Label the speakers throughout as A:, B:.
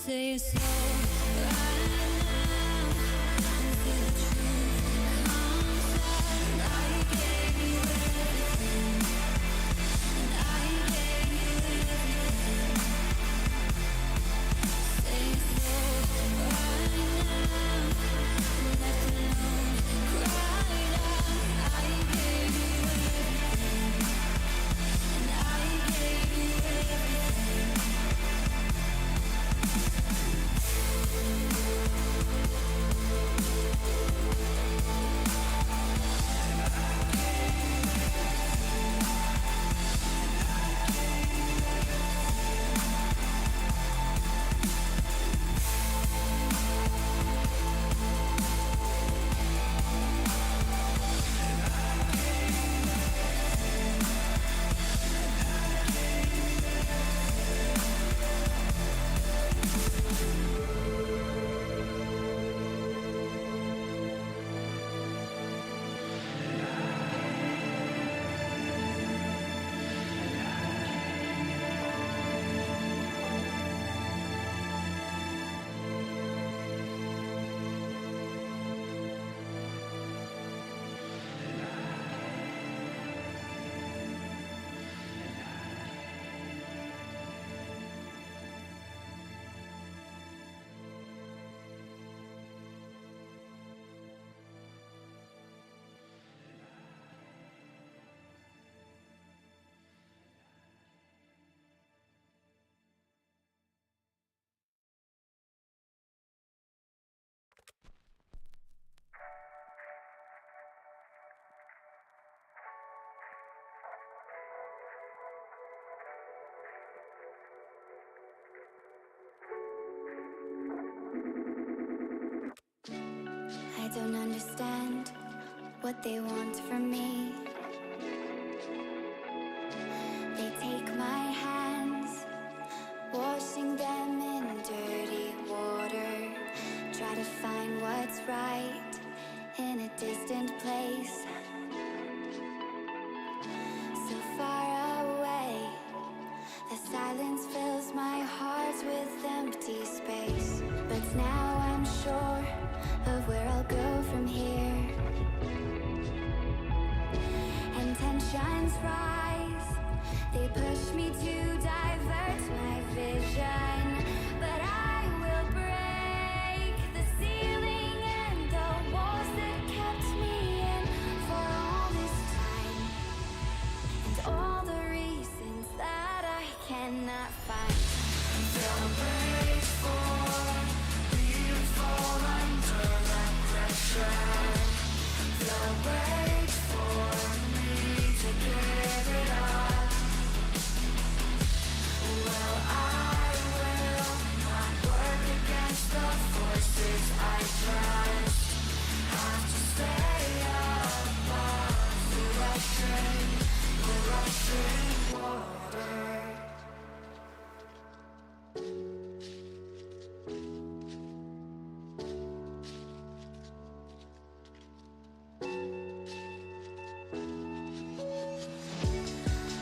A: Say it slow right now until the truth comes out. I gave you everything, and I gave you everything. Say it slow right now, left alone, cried out. I gave you everything, and I gave you everything. I don't understand what they want from me. They take my hands, washing them in dirty water. Try to find what's right in a distant place, so far away. The silence fills my heart with empty space. But now I'm sure of where I'll go from here. And tensions rise, they push me to divert my vision. But I will break the ceiling and the walls that kept me in for all this time, and all the reasons that I cannot find. They'll break for you, fall under that pressure. They'll wait for me to give it up. Well, I will not work against the forces I trust. Have to stay above the rushing water.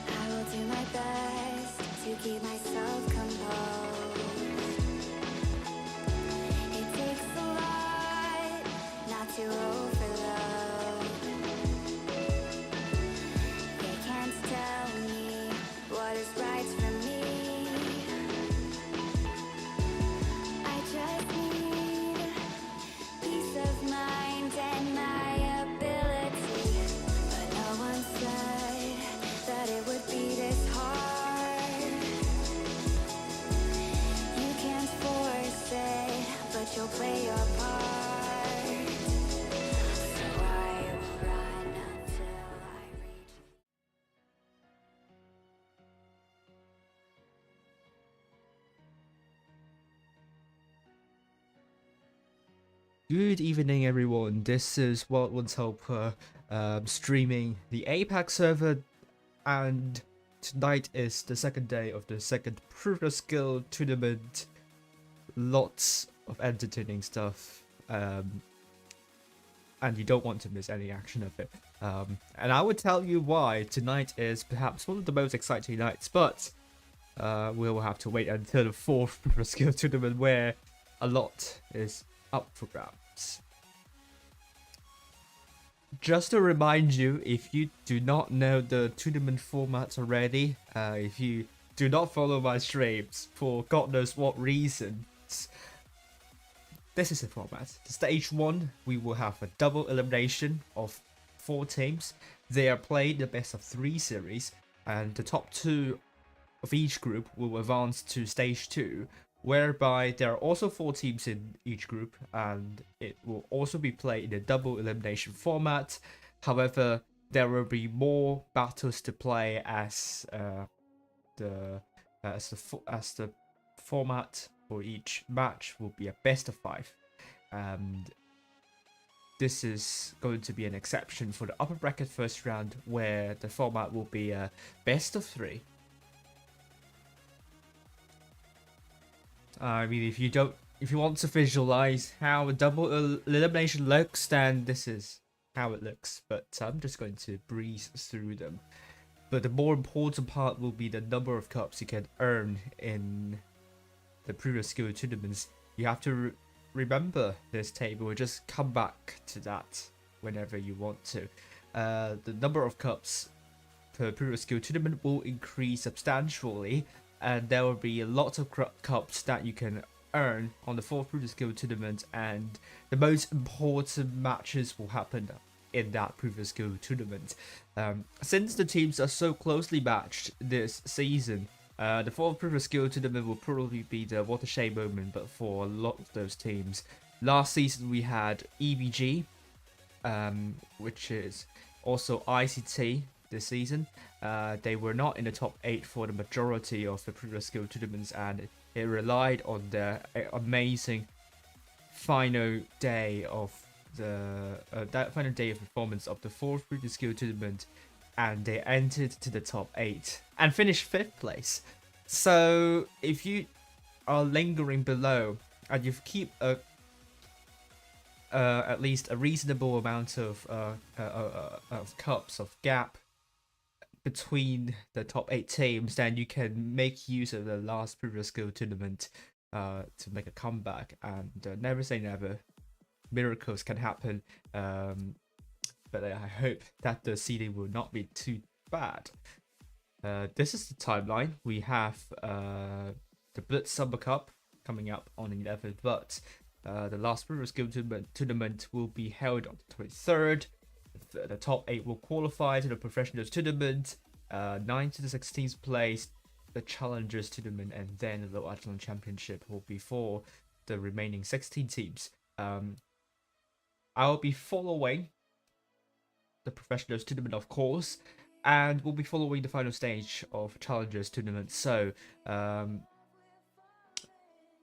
A: I will do my best to keep myself composed. It takes a lot not to overload. They can't tell me what is right for me. I just need peace of mind and my ability. But no one said that it would be this hard. You can't force it, but you'll play your part. So I will run until I reach.
B: Good evening, everyone. This is Wild Ones Helper, streaming the APAC server, and tonight is the second day of the second Proof of Skill tournament. Lots of entertaining stuff, and you don't want to miss any action of it. And I would tell you why tonight is perhaps one of the most exciting nights, but we will have to wait until the fourth skill tournament, where a lot is up for grabs. Just to remind you, if you do not know the tournament formats already, if you do not follow my streams for God knows what reasons, this is the format. Stage 1, we will have a double elimination of 4 teams. They are played the best of 3 series, and the top 2 of each group will advance to stage 2, whereby there are also 4 teams in each group, and it will also be played in a double elimination format. However, there will be more battles to play as the format for each match will be a best of 5, and this is going to be an exception for the upper bracket first round, where the format will be a best of 3. I mean, if you want to visualize how a double elimination looks, then this is how it looks. But I'm just going to breeze through them. But the more important part will be the number of cups you can earn in the previous skill tournaments. You have to remember this table. Just come back to that whenever you want to. The number of cups per previous skill tournament will increase substantially, and there will be a lot of cups that you can earn on the 4th previous skill tournament, and the most important matches will happen in that previous skill tournament. Since the teams are so closely matched this season, the 4th previous skill tournament will probably be the watershed moment, but for a lot of those teams. Last season we had EVG, which is also ICT this season. They were not in the top 8 for the majority of the previous skill tournaments, and it relied on their amazing final day of performance of the 4th previous skill tournament, and they entered to the top 8 and finished 5th place. So if you are lingering below and you keep at least a reasonable amount of cups of gap between the top 8 teams, then you can make use of the last previous skill tournament to make a comeback. And never say never, miracles can happen. But I hope that the seeding will not be too bad. This is the timeline. We have the Blitz Summer Cup coming up on the 11th, but the last previous skill tournament will be held on the 23rd. The top 8 will qualify to the professionals tournament, 9 to the 16th place, the challengers tournament, and then the low echelon championship will be for the remaining 16 teams. I'll be following the professionals tournament, of course, and we'll be following the final stage of challengers tournament. So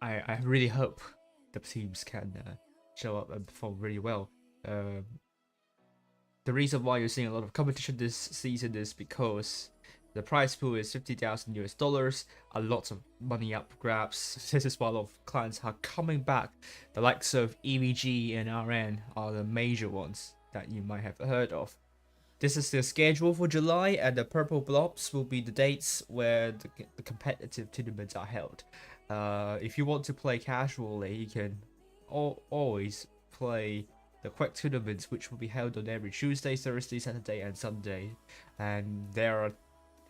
B: I really hope the teams can show up and perform really well. The reason why you're seeing a lot of competition this season is because the prize pool is $50,000, a lot of money up for grabs. This is why a lot of clients are coming back. The likes of EVG and RN are the major ones that you might have heard of. This is the schedule for July, and the purple blobs will be the dates where the competitive tournaments are held. If you want to play casually, you can always play the quick tournaments, which will be held on every Tuesday, Thursday, Saturday, and Sunday. And there are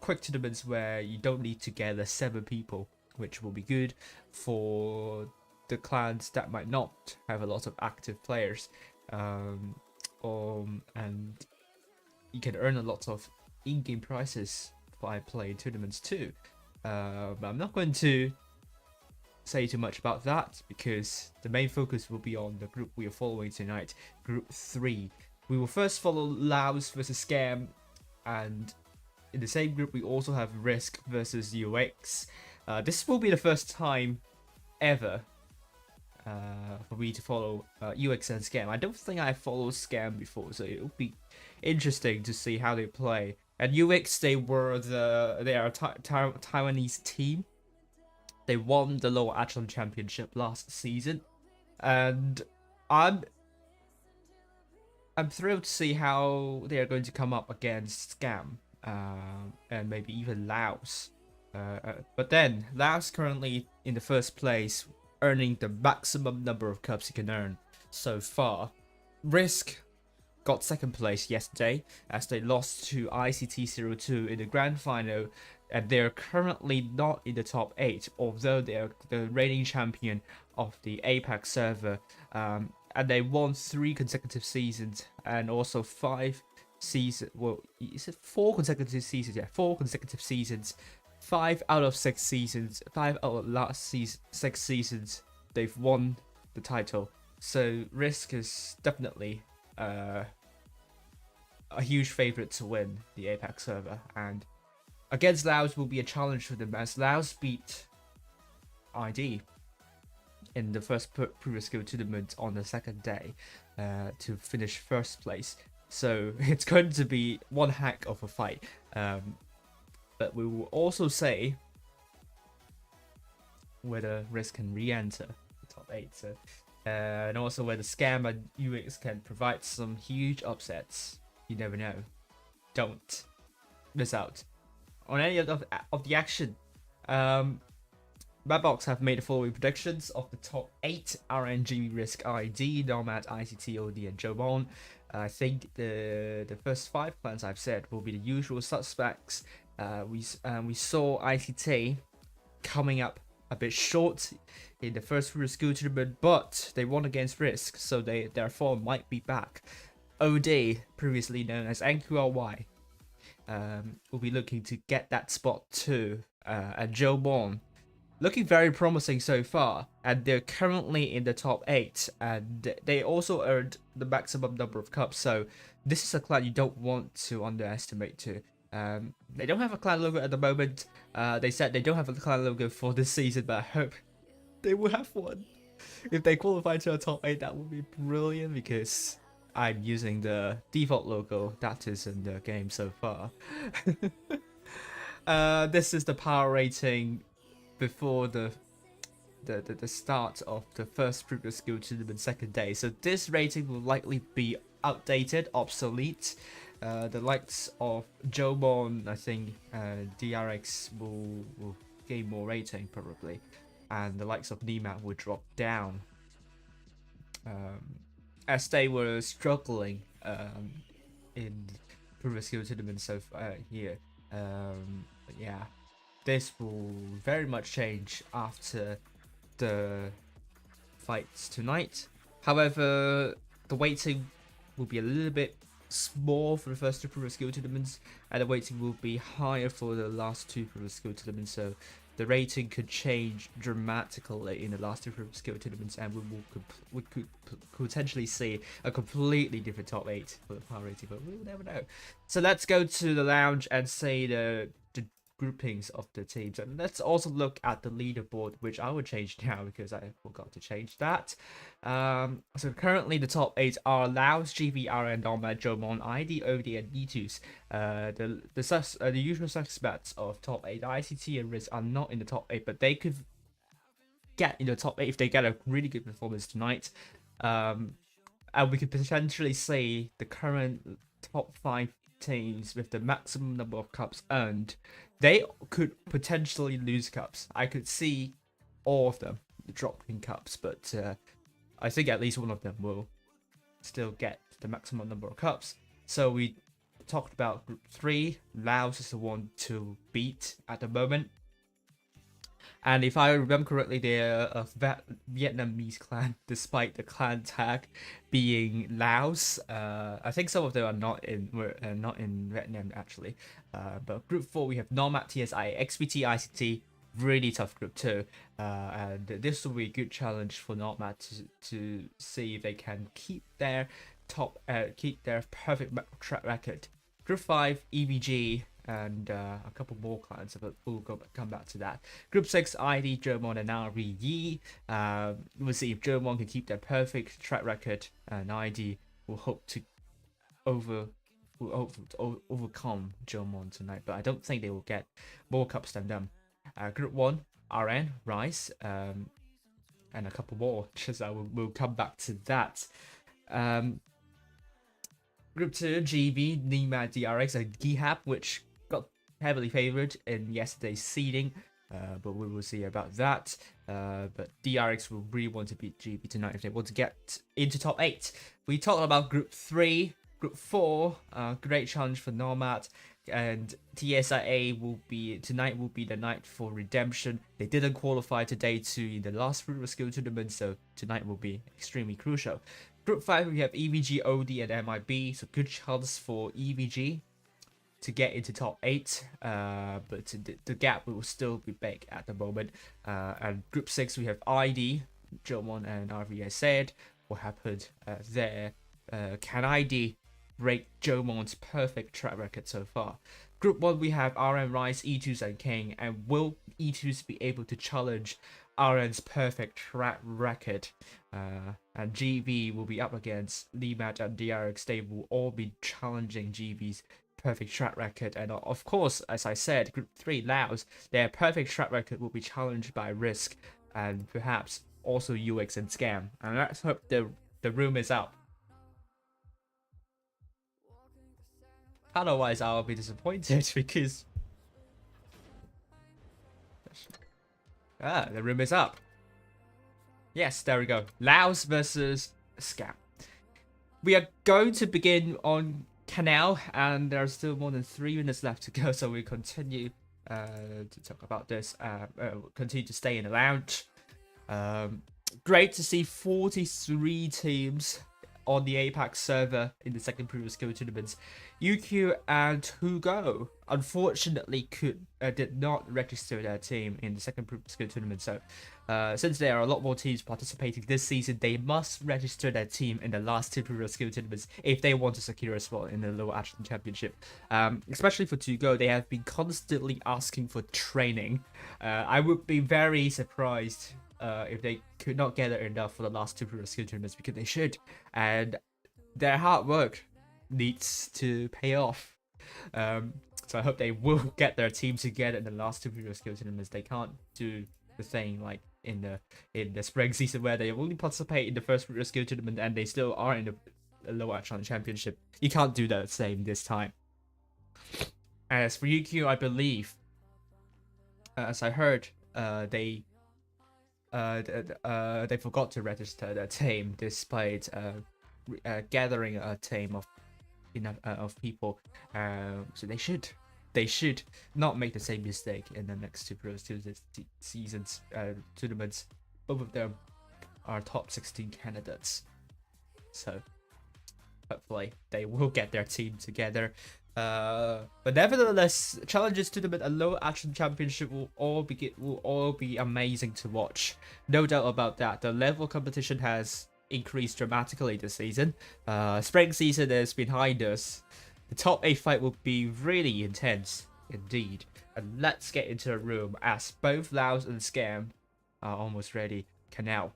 B: quick tournaments where you don't need to gather 7 people, which will be good for the clans that might not have a lot of active players. And you can earn a lot of in-game prizes by playing tournaments too. But I'm not going to say too much about that, because the main focus will be on the group we are following tonight, Group 3. We will first follow Laos versus Scam, and in the same group we also have RISQ versus UX. This will be the first time ever for me to follow UX and Scam. I don't think I followed Scam before, so it'll be interesting to see how they play. And UX, they are a Taiwanese team. They won the lower echelon championship last season, and I'm thrilled to see how they are going to come up against Scam, and maybe even Laos. But then Laos currently in the first place, earning the maximum number of cups you can earn so far. RISQ got second place yesterday as they lost to ICT02 in the grand final, and they're currently not in the top 8, although they are the reigning champion of the APAC server, and they won 3 consecutive seasons and also 5 seasons. Well, is it 4 consecutive seasons? Yeah, 4 consecutive seasons. 5 out of 6 seasons, 5 out of last 6 seasons, they've won the title. So RISQ is definitely a huge favorite to win the APAC server, and against Laos will be a challenge for them, as Laos beat ID in the first previous skill tournament on the second day to finish first place. So it's going to be one heck of a fight. But we will also say whether RISQ can re-enter the top 8. So, and also whether Scam and UX can provide some huge upsets. You never know. Don't miss out on any of the action. Madbox have made the following predictions of the top 8: RNG, RISQ, ID, Nomad, ICT, OD, and Jomon. I think the first 5 clans I've said will be the usual suspects. We saw ICT coming up a bit short in the first RISQ tournament, but they won against RISQ, so their form might be back. OD, previously known as NQLY, will be looking to get that spot too. And Jomon, looking very promising so far, and they're currently in the top 8, and they also earned the maximum number of cups, so this is a clan you don't want to underestimate too. They don't have a clan logo at the moment. They said they don't have a clan logo for this season, but I hope they will have one. If they qualify to a top 8, that would be brilliant, because I'm using the default logo that is in the game so far. This is the power rating before the start of the first previous skill tournament second day. So this rating will likely be outdated, obsolete. The likes of Jomon, I think, DRX will gain more rating probably, and the likes of Nemat will drop down, as they were struggling in previous skill tournaments so far here. But yeah, this will very much change after the fights tonight. However, the weighting will be a little bit small for the first 2 previous skill tournaments, and the weighting will be higher for the last 2 previous skill tournaments, so the rating could change dramatically in the last 2 previous skill tournaments, and we could potentially see a completely different top 8 for the power rating, but we'll never know. So let's go to the lounge and say the groupings of the teams, and let's also look at the leaderboard, which I will change now because I forgot to change that. So currently the top 8 are Laos, GB, RN, Nomad, Jomon, ID, OD, and E2s. The usual suspects of top 8, ICT and RISQ, are not in the top 8, but they could get in the top 8 if they get a really good performance tonight. And we could potentially see the current top 5 teams with the maximum number of cups earned. They could potentially lose cups. I could see all of them dropping cups, but I think at least one of them will still get the maximum number of cups. So we talked about group 3. Laos is the one to beat at the moment. And if I remember correctly, they're a Vietnamese clan, despite the clan tag being Laos. I think some of them are not in Vietnam actually. But group 4 we have Nomad, TSI, XPT, ICT. Really tough group too. And this will be a good challenge for Nomad to see if they can keep their perfect track record. Group 5 EVG. And a couple more clans, but we'll come back to that. Group 6, ID, Jomon, and RISQ. We'll see if Jomon can keep their perfect track record, and ID will hope to overcome Jomon tonight. But I don't think they will get more cups than them. Group 1, RN, RISE, and a couple more. Just we'll come back to that. Group 2, GB, Nemat, DRX, and GHAP, which got heavily favored in yesterday's seeding, but we will see about that. But DRX will really want to beat GB tonight if they want to get into top 8. We talked about Group 3, Group 4, great challenge for Nomad, and TSIA tonight will be the night for redemption. They didn't qualify today to the last Fruit of Skill tournament, so tonight will be extremely crucial. Group 5, we have EVG, OD, and MIB, so good chance for EVG to get into top 8, but the gap will still be big at the moment. And Group 6, we have ID, Jomon, and RV. Said what happened there. Can ID break Jomon's perfect track record so far? Group 1, we have RN, RISQ, E2s, and King, and will E2s be able to challenge RN's perfect track record? And GB will be up against Limat and DRX. They will all be challenging GB's perfect track record, and of course, as I said, Group 3, Laos, their perfect track record will be challenged by RISQ and perhaps also UX and Scam. And let's hope the room is up. Otherwise, I'll be disappointed because the room is up. Yes, there we go. Laos versus Scam. We are going to begin on Canal, and there are still more than 3 minutes left to go, so we continue to talk about this. Continue to stay in the lounge. Great to see 43 teams on the APAC server in the second previous skill tournaments. UQ and Hugo unfortunately did not register their team in the second previous skill tournament. So since there are a lot more teams participating this season, they must register their team in the last 2 previous skill tournaments if they want to secure a spot in the lower Attribution championship. Especially for Hugo, they have been constantly asking for training. I would be very surprised if they could not gather enough for the last 2 previous skill tournaments, because they should, and their hard work needs to pay off. So I hope they will get their team together in the last 2 previous skill tournaments. They can't do the thing like in the spring season where they only participate in the first previous skill tournament and they still are in the lower Attribution championship. You can't do the same this time. As for UQ, I believe, as I heard, they forgot to register their team despite gathering a team of people. So they should not make the same mistake in the next 2 Pro seasons tournaments. Both of them are top 16 candidates, so hopefully they will get their team together. But nevertheless, challenges tournament and low action championship will all be amazing to watch. No doubt about that. The level of competition has increased dramatically this season. Spring season is behind us. The top 8 fight will be really intense indeed. And let's get into the room as both Laos and Scam are almost ready. Canal.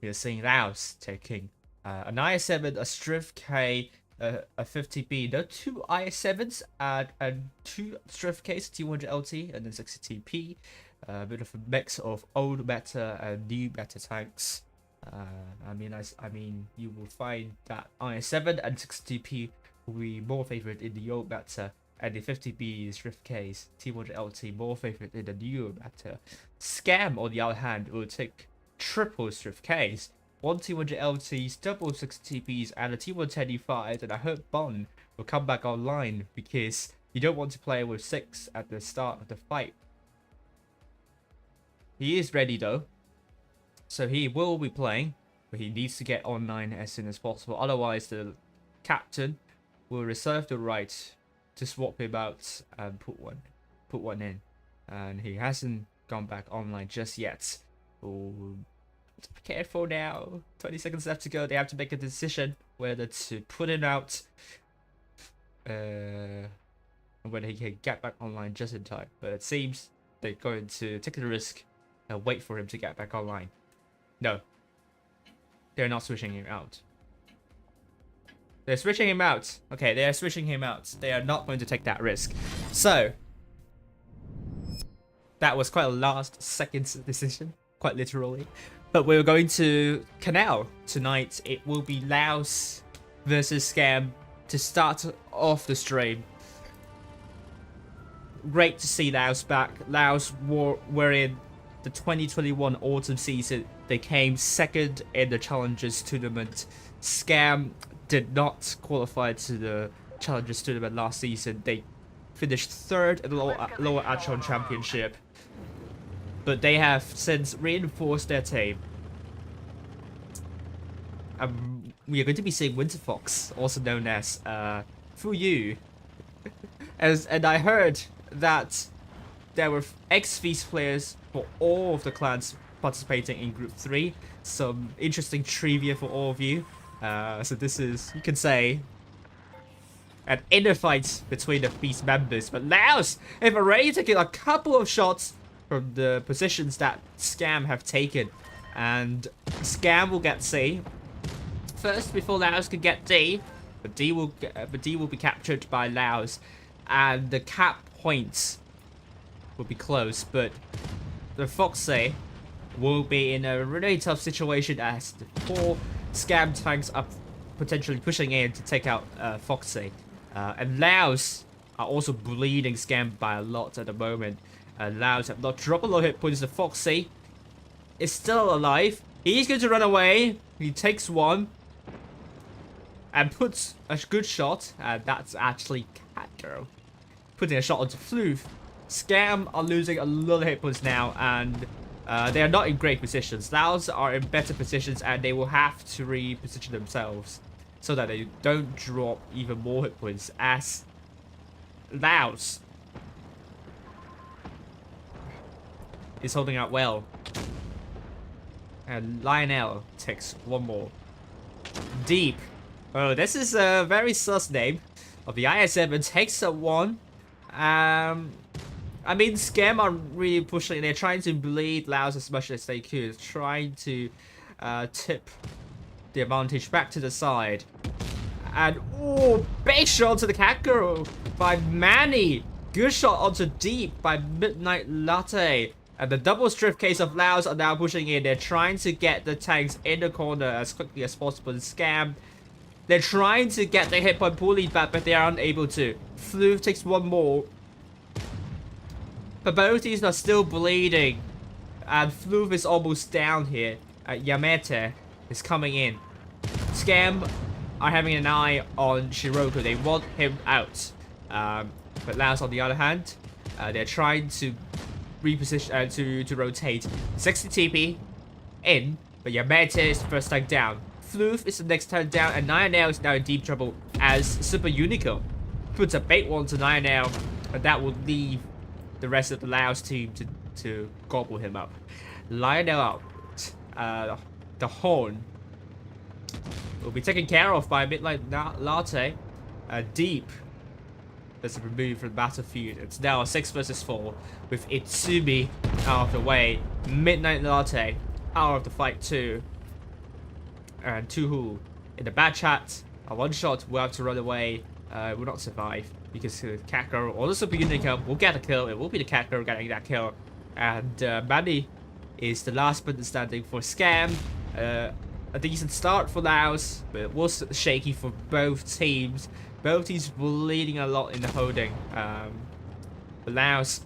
B: We are seeing Laos taking an IS7, a Strift K, a 50B, no 2 IS7s and 2 Strift Ks, T100 LT, and then 60TP. A bit of a mix of old meta and new meta tanks. I mean, you will find that IS7 and 60TP will be more favored in the old meta, and the 50B Strift Ks, T100 LT more favored in the new meta. Scam, on the other hand, will take triple Strift Ks, 1 T100 LTs, double 60TPs, and a T110E5, and I hope Bon will come back online because you don't want to play with 6 at the start of the fight. He is ready though, so he will be playing, but he needs to get online as soon as possible. Otherwise, the captain will reserve the right to swap him out and put one in, and he hasn't gone back online just yet. Oh, be careful now. 20 seconds left to go. They have to make a decision whether to put him out, and whether he can get back online just in time. But it seems they're going to take the risk and wait for him to get back online. No, they're not switching him out. They're switching him out. Okay, they are switching him out. They are not going to take that risk. So that was quite a last second decision, quite literally. But we're going to Canal tonight. It will be Laos versus Scam to start off the stream. great to see Laos back. Laos were in the 2021 autumn season. They came second in the Challengers tournament. Scam did not qualify to the Challengers tournament last season. They finished third in the lower echelon championship. But they have since reinforced their team. We are going to be seeing Winter Fox, also known as Fuyu. And I heard that there were XV's players for all of the clans participating in Group 3. Some interesting trivia for all of you. So this is, you can say, an inner fight between the Feast members. But Laos have already taken a couple of shots from the positions that Scam have taken. And Scam will get C first before Laos can get D. But D will be captured by Laos. And the cap points will be close. But the Foxy will be in a really tough situation as the 4 Scam tanks are potentially pushing in to take out Foxy. And Laos are also bleeding Scam by a lot at the moment. Laos have not dropped a lot of hit points. The Foxy is still alive. He's going to run away. He takes one and puts a good shot. That's actually Catgirl putting a shot onto Floof. Scam are losing a lot of hit points now, and they are not in great positions. Laos are in better positions, and they will have to reposition themselves so that they don't drop even more hit points, as Laos is holding out well. And Lionel takes one more. Deep. Oh, this is a very sus name of the ISM, and takes a 1. I mean, Scam are really pushing. They're trying to bleed Laos as much as they could, trying to tip the advantage back to the side. And oh, big shot to the cat girl by Manny. Good shot onto Deep by Midnight Latte. And the double strip case of Laos are now pushing in. They're trying to get the tanks in the corner as quickly as possible. And Scam, they're trying to get the hit point pool lead back, but they are unable to. Floof takes one more. But both these are still bleeding. And Floof is almost down here. Yamete is coming in. Scam are having an eye on Shiroku. They want him out. But Laos, on the other hand, they're trying to reposition, to rotate. 60 TP in, but Yamete is the first tank down. Floof is the next tank down, and Nyanel is now in deep trouble as Super Unicorn puts a bait one to Nyanel, and that will leave the rest of the Laos team to gobble him up. Lionel out. The Horn will be taken care of by Midnight Latte. Deep is removed from the battlefield. It's now a 6 versus 4 with Itsumi out of the way. Midnight Latte out of the fight too. And Tuhu in the bad chat. A one shot will have to run away. Will not survive because the cat girl or the Super Unicorn will get a kill. It will be the cat girl getting that kill. And Manny is the last person standing for Scam. A decent start for Laos, but it was shaky for both teams. Both teams bleeding a lot in the holding. But Laos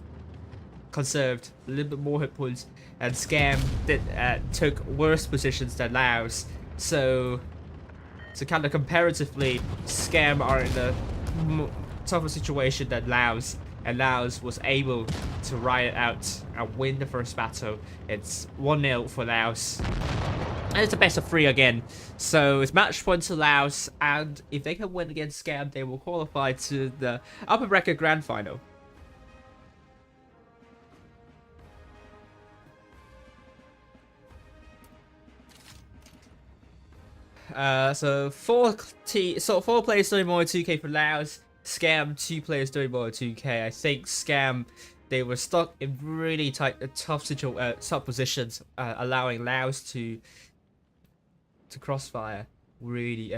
B: conserved a little bit more hit points, and Scam took worse positions than Laos. So kind of comparatively, Scam are in a tougher situation than Laos, and Laos was able to ride it out and win the first battle. It's 1-0 for Laos. And it's a best of 3 again. So it's match point to Laos, and if they can win against Scam, they will qualify to the upper bracket grand final. So 4 players doing more 2K for Laos. Scam 2 players doing more 2K. I think Scam, they were stuck in really tough positions, allowing Laos to crossfire really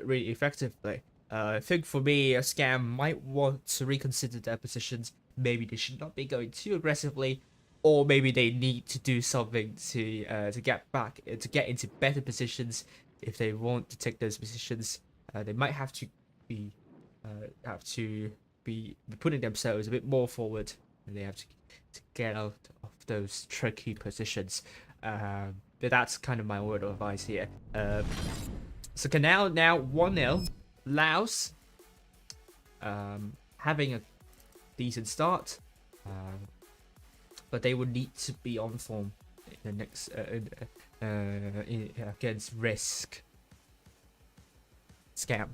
B: effectively. I think for me, Scam might want to reconsider their positions. Maybe they should not be going too aggressively, or maybe they need to do something to get into better positions. If they want to take those positions, they might have to be putting themselves a bit more forward, and they have to get out of those tricky positions. But that's kind of my word of advice here. So now 1-0, Laos having a decent start, but they would need to be on form in the next against RISQ. Scam.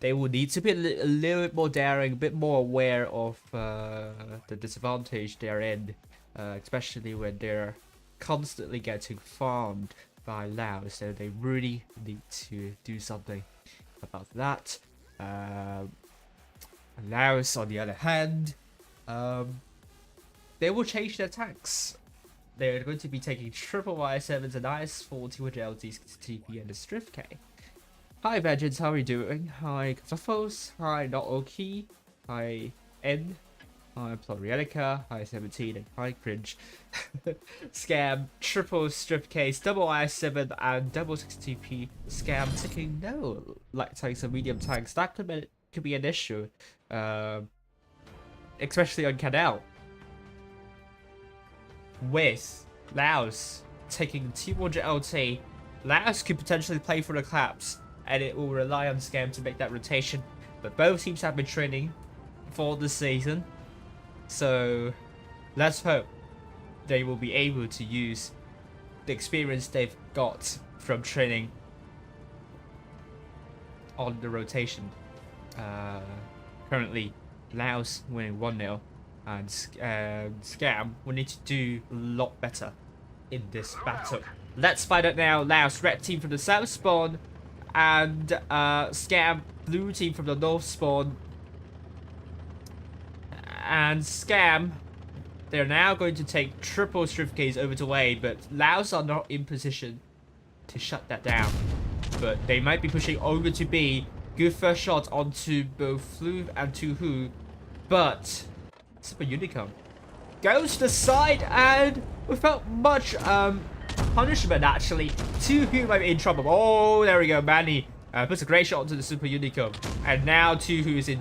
B: They will need to be a little bit more daring, a bit more aware of the disadvantage they're in, especially when they're constantly getting farmed by Laos. So they really need to do something about that. Laos, on the other hand, they will change their tanks. They're going to be taking triple Y7s and IS-40 with LTs, TP, and a Strift K. Hi Vengeance, how are you doing? Hi Kafuffles, hi Not OK, hi N, hi Plorielica, hi 17, and hi Cringe. Scam, triple Strift Case, double IS-7, and double 6TP. Scam taking no light tanks and medium tanks. That could be an issue, especially on Canal. With Laos taking 200 LT, Laos could potentially play for the claps, and it will rely on Scam to make that rotation. But both teams have been training for the season, so let's hope they will be able to use the experience they've got from training on the rotation. Currently, Laos winning 1-0. And Scam will need to do a lot better in this battle. Let's find out now. Laos, red team from the south spawn, and Scam, blue team from the north spawn. And Scam, they're now going to take triple Strift Ks over to A, but Laos are not in position to shut that down. But they might be pushing over to B. Good first shot onto both Fluve and Tuhu, but Super Unicum goes to the side, and without much punishment, actually, Tuhu might be in trouble. Oh, there we go. Manny puts a great shot onto the Super Unicum, and now Tuhu is in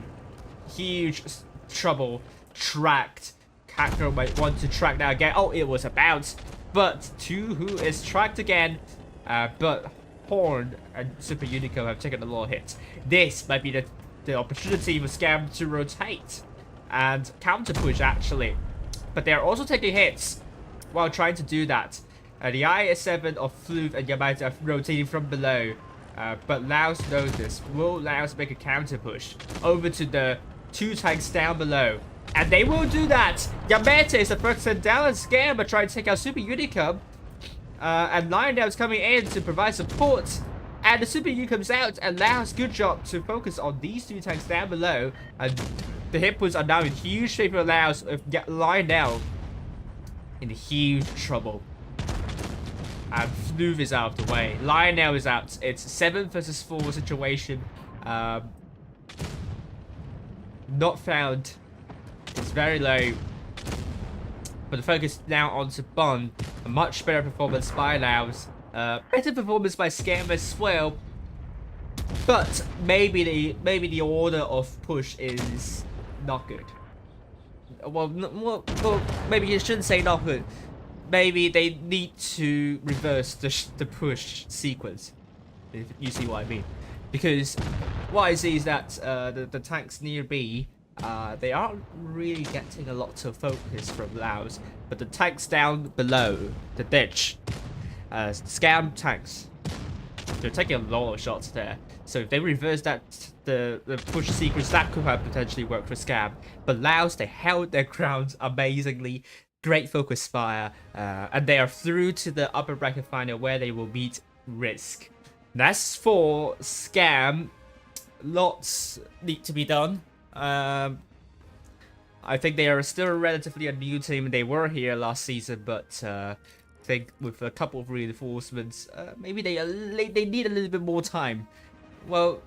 B: huge trouble. Tracked. Kakro might want to track that again. Oh, it was a bounce, but Tuhu is tracked again. But Horn and Super Unicum have taken a lot of hits. This might be the opportunity for Scam to rotate and counter push, actually, but they're also taking hits while trying to do that. The IS-7 of Fluve and Yamato are rotating from below, but Laos knows this. Will Laos make a counter push over to the two tanks down below? And they will do that. Yamato is the first sent down, and Scam are trying to take out Super Unicum, and Lionel is coming in to provide support. And the Super Unicum's out, and Laos, good job to focus on these two tanks down below. And the hit points are now in huge favor of Laos, with Lionel in huge trouble. And Fluve is out of the way. Lionel is out. It's 7 versus 4 situation. Not found. It's very low. But the focus now onto Bun. A much better performance by Laos. Better performance by Scam as well. But maybe the order of push is not good. Well, maybe you shouldn't say not good. Maybe they need to reverse the push sequence, if you see what I mean. Because what I see is that the tanks near B, they aren't really getting a lot of focus from Laos, but the tanks down below the ditch, Scam tanks, they're taking a lot of shots there. So if they reverse that, the push sequence, that could have potentially worked for Scam. But Laos, they held their ground amazingly. Great focus fire, and they are through to the upper bracket final where they will meet RISQ. That's for Scam. Lots need to be done. I think they are still relatively a new team. They were here last season, but I think with a couple of reinforcements, maybe they need a little bit more time. Well,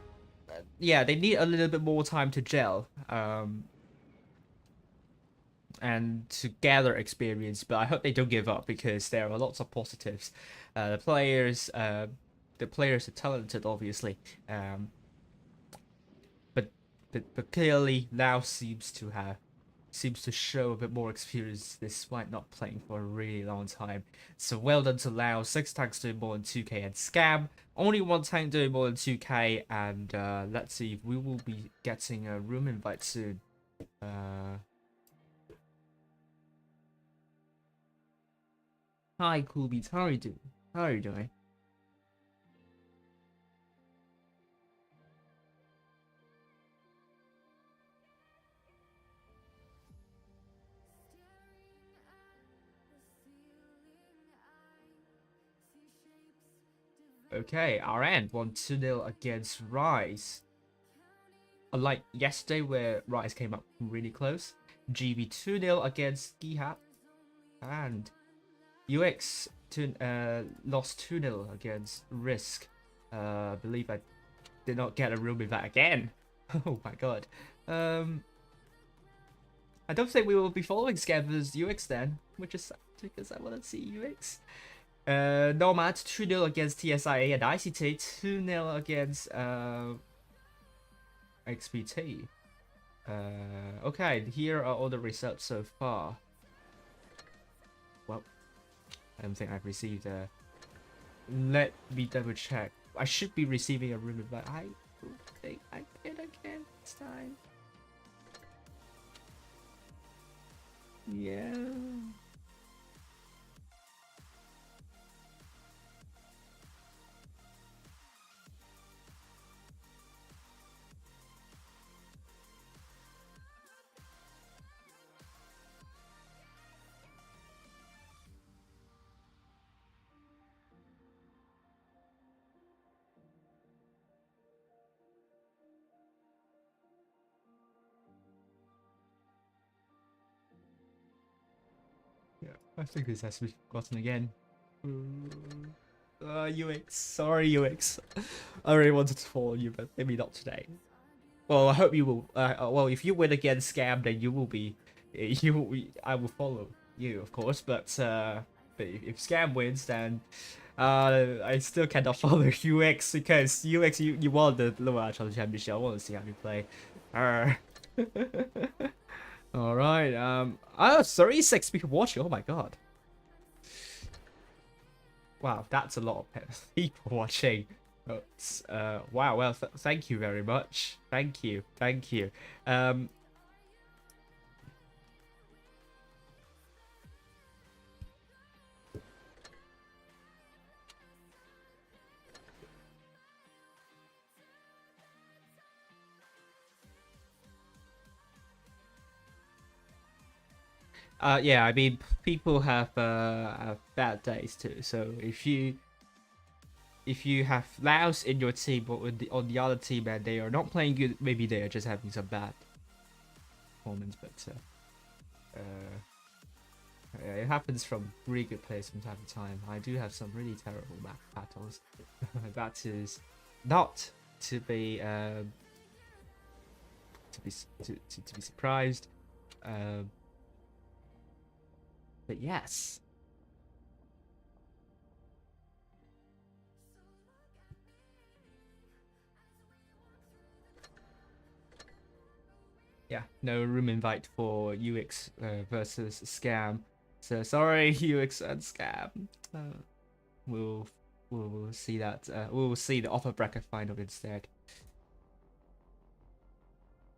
B: yeah, they need a little bit more time to gel. And to gather experience, but I hope they don't give up, because there are lots of positives. The players are talented, obviously, but clearly Laos seems to show a bit more experience despite not playing for a really long time. So well done to Laos. 6 tanks doing more than 2k, and Scam only 1 tank doing more than 2k. And let's see if we will be getting a room invite soon. Hi, Cool Beats. How are you doing? How are you doing? Okay, RN won 2-0 against Rise. Unlike yesterday where Rise came up really close, GB 2-0 against Gihat, and UX lost 2-0 against RISQ. I believe I did not get a room with that again. Oh my god. I don't think we will be following Scavers UX then, which is sad because I want to see UX. Nomad 2-0 against TSIA, and ICT 2-0 against XPT. Okay, here are all the results so far. Well, I don't think I've received a... Let me double check. I should be receiving a room invite. I don't think I did again this time. Yeah. Yeah, I think this has to be forgotten again. UX. Sorry, UX. I really wanted to follow you, but maybe not today. Well, I hope you will. Well, if you win against Scam, then you will be. You will. I will follow you, of course. But if Scam wins, then I still cannot follow UX because UX you won the Lower Championship. I want to see how you play. All right. 36 people watching. Oh my god. Wow, that's a lot of people watching. Wow. Well, thank you very much. Thank you. Yeah, I mean, people have bad days too. So if you have Laos in your team but on the other team and they are not playing good, maybe they are just having some bad performance. But yeah, it happens from really good players from time to time. I do have some really terrible map battles. That is not to be surprised. But yes. Yeah, no room invite for UX versus Scam. So sorry, UX and Scam. We'll see that. We'll see the upper bracket final instead.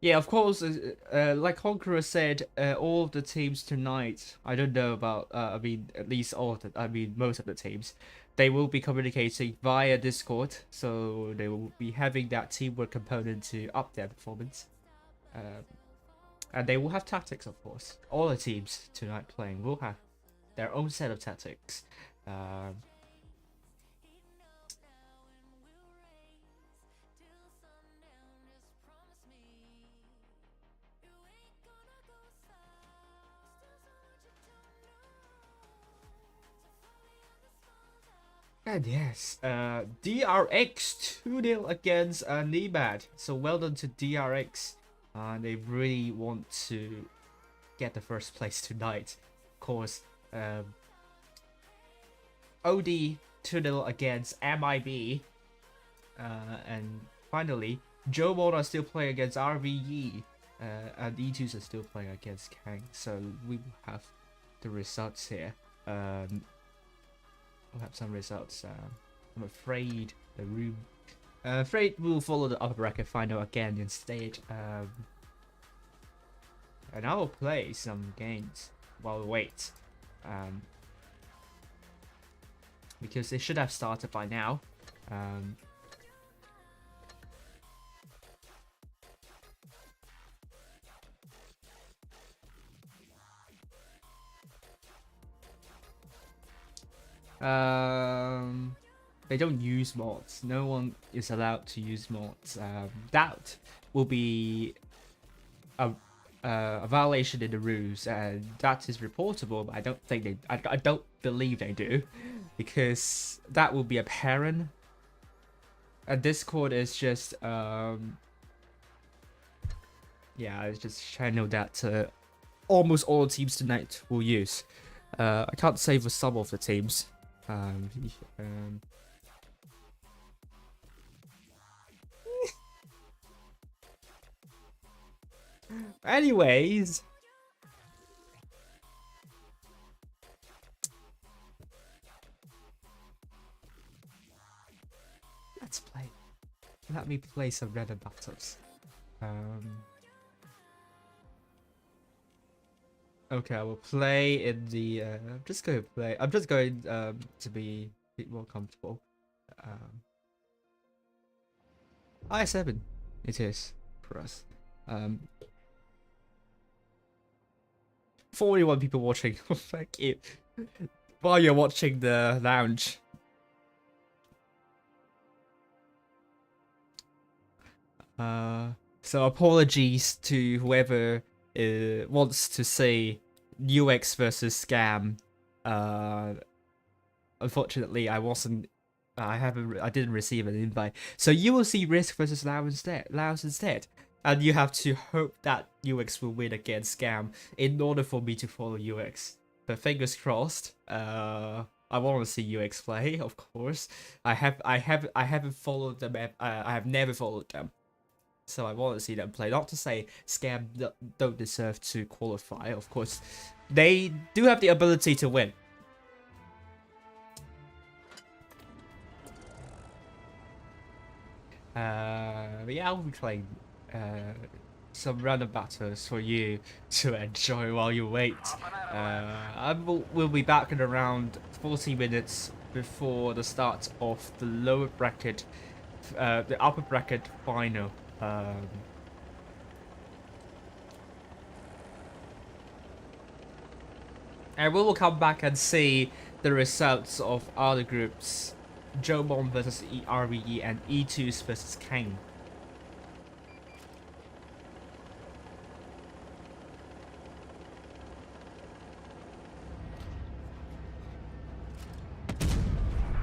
B: Yeah, of course. Like Conqueror said, all of the teams tonight. I don't know about. I mean, at least all of the. I mean, most of the teams. They will be communicating via Discord, so they will be having that teamwork component to up their performance. And they will have tactics, of course. All the teams tonight playing will have their own set of tactics. And yes, DRX 2-0 against Nemad. So well done to DRX. They really want to get the first place tonight. Of course, OD 2-0 against MIB. And finally, Jobon are still playing against RVE, and E2s are still playing against Kang. So we will have the results here. We'll have some results. I'm afraid the room. Afraid we'll follow the upper bracket final again instead. And I will play some games while we wait. Because they should have started by now. They don't use mods. No one is allowed to use mods. That will be a violation in the rules, and that is reportable. But I don't think they. I don't believe they do, because that will be apparent. And Discord is just yeah, it's just channel that almost all teams tonight will use. I can't say for some of the teams. Anyways, let's play. Let me play some random battles. Okay, I will play in the. I'm just going to play. I'm just going to be a bit more comfortable. I7, it is for us. 41 people watching. Thank you. While you're watching the lounge. So apologies to whoever wants to say UX versus scam. Unfortunately, I didn't receive an invite. So you will see RISQ versus Laos instead. And you have to hope that UX will win against scam in order for me to follow UX. But fingers crossed. I want to see UX play, of course. I haven't followed them. I have never followed them. So I want to see them play. Not to say scam don't deserve to qualify. Of course, they do have the ability to win. But yeah, I'll be playing some random battles for you to enjoy while you wait. We'll be back in around 40 minutes before the start of the lower bracket, the upper bracket final. And we will come back and see the results of other groups. Jobon versus RVE and E2s versus Kang.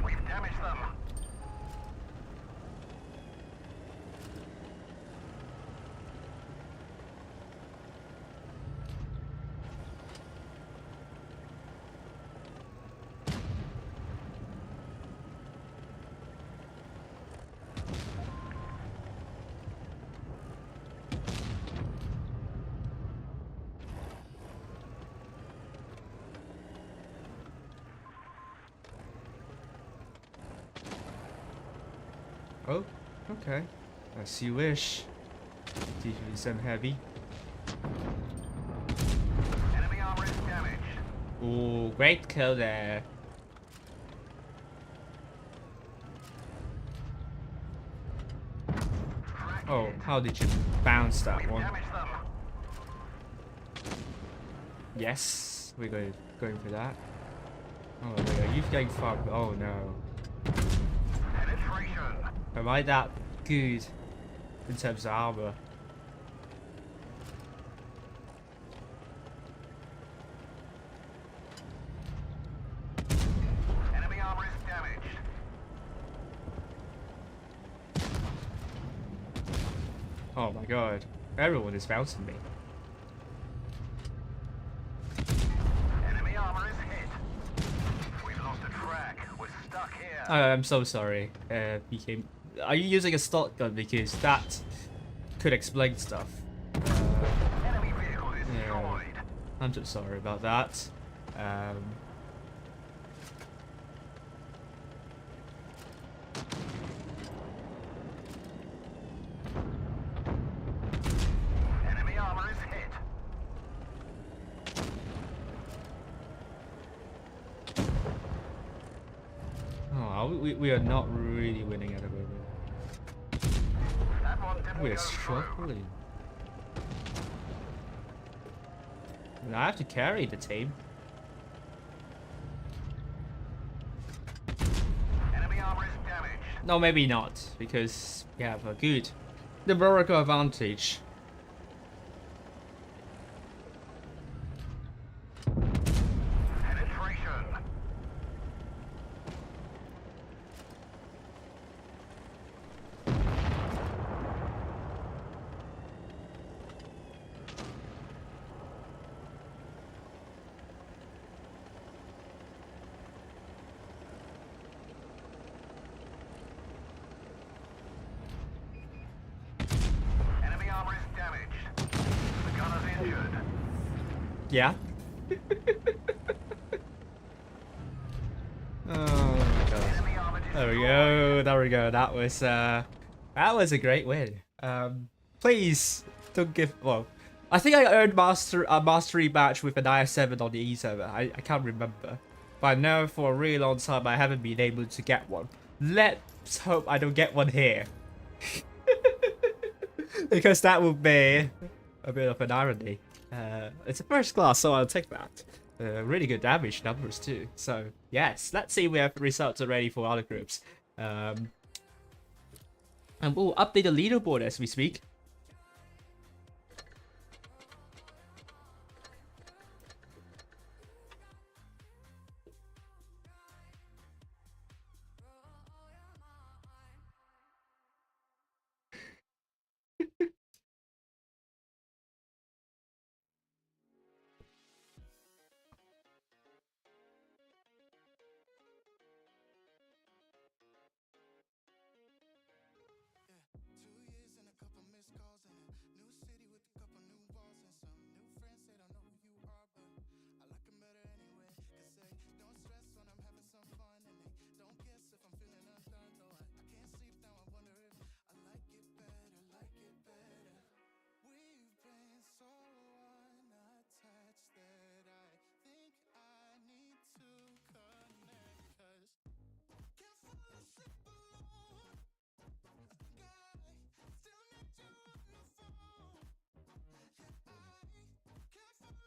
C: We've damaged them.
B: Oh, okay. As you wish. Teach me some heavy.
C: Enemy armor is damaged.
B: Oh, great kill there. Oh, how did you bounce that
C: We've
B: one?
C: damaged them.
B: Yes, we're going for that. Oh, there we go. You're going far. Oh no.
C: Penetration.
B: Am I that good in terms of armor?
C: Enemy armor is damaged.
B: Oh my god. Everyone is bouncing me.
C: Enemy armor is hit. We've lost a track. We're stuck here.
B: I'm so sorry. Are you using a stock gun? Because that could explain stuff.
C: Enemy vehicle
B: Yeah,
C: destroyed.
B: I'm just sorry about that.
C: Enemy armor is hit.
B: Oh, we are not really winning at the moment.
C: That one didn't
B: We are
C: go through.
B: struggling. I mean, I have to carry the team.
C: Enemy armor is damaged.
B: No, maybe not, because we have a good numerical advantage.
C: Penetration. Enemy armor is damaged. The gunner's injured.
B: Yeah. Oh my god.
C: Enemy armor
B: There we
C: destroyed.
B: go. There we go. That was a great win. Please don't give. Well, I think I earned a mastery badge with an IS-7 on the E server. I can't remember, but I know for a really long time I haven't been able to get one. Let's hope I don't get one here, because that would be a bit of an irony. It's a first class, so I'll take that. Really good damage numbers too. So yes, let's see if we have results already for other groups. And we'll update the leaderboard as we speak.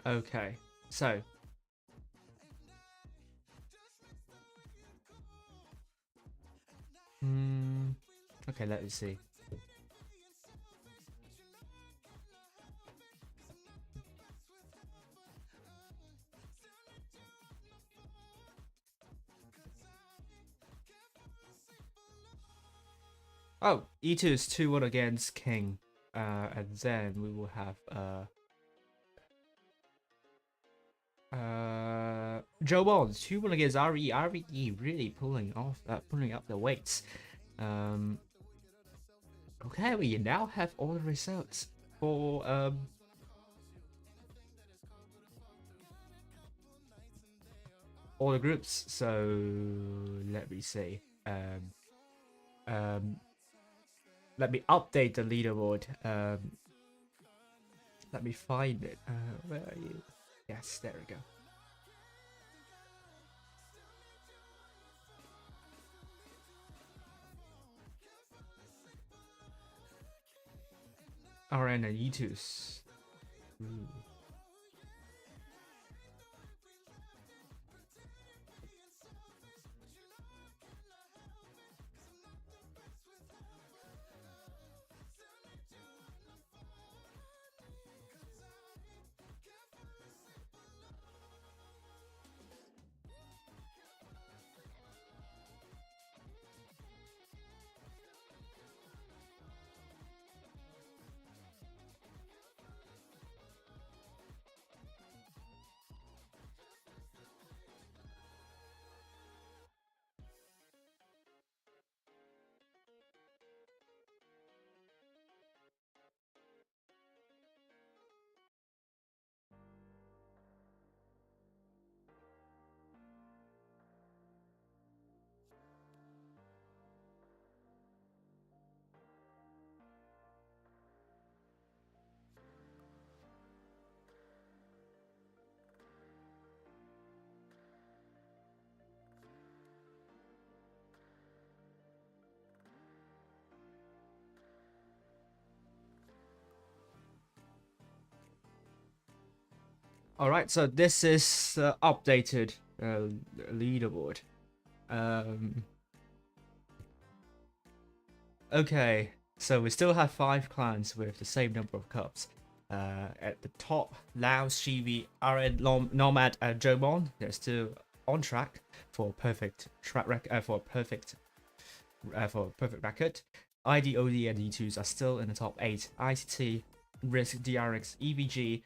B: Okay, so okay, let me see. Oh, E2 is 2-1 against King, and then we will have Joe Bonds 2-1 against RE. RE really pulling up the weights. Okay, we now have all the results for all the groups. So let me see. Let me update the leaderboard. Let me find it. Where are you? Yes, there we go. RN and E2s. Ooh. All right, so this is updated leaderboard. Okay, so we still have 5 clans with the same number of cups. At the top, Laos, Shivi, RN, Nomad, and Jomon. They're still on track for perfect track record. For perfect record. ID, OD, and D2s are still in the top 8. ICT, RISQ, DRX, EVG,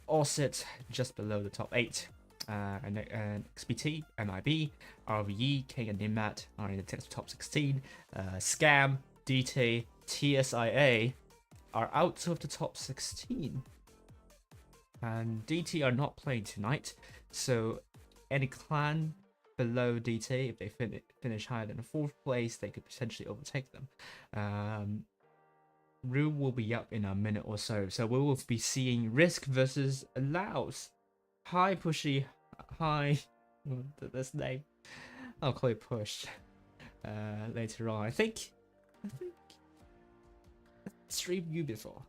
B: all sit just below the top 8. And XPT, MIB, RVE, King, and Nimmat are in the top 16. Scam, DT, TSIA are out of the top 16. And DT are not playing tonight, so any clan below DT, if they finish higher than the 4th place, they could potentially overtake them. Room will be up in a minute or so, so we will be seeing RISQ versus Laos. Hi Pushy, hi, this name, I'll call it Push later on. I think I streamed you before.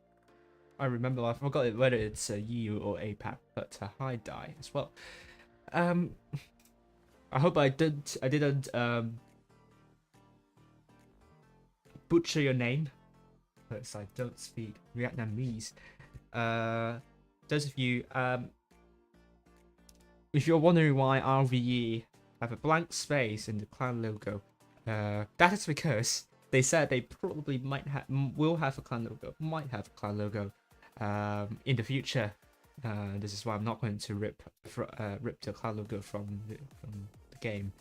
B: I remember, I forgot whether it's EU or APAC, but hi Die as well. I hope I didn't butcher your name, because I don't speak Vietnamese. Those of you, if you're wondering why RVE have a blank space in the clan logo, that is because they said they probably will have a clan logo, in the future. This is why I'm not going to rip the clan logo from the game.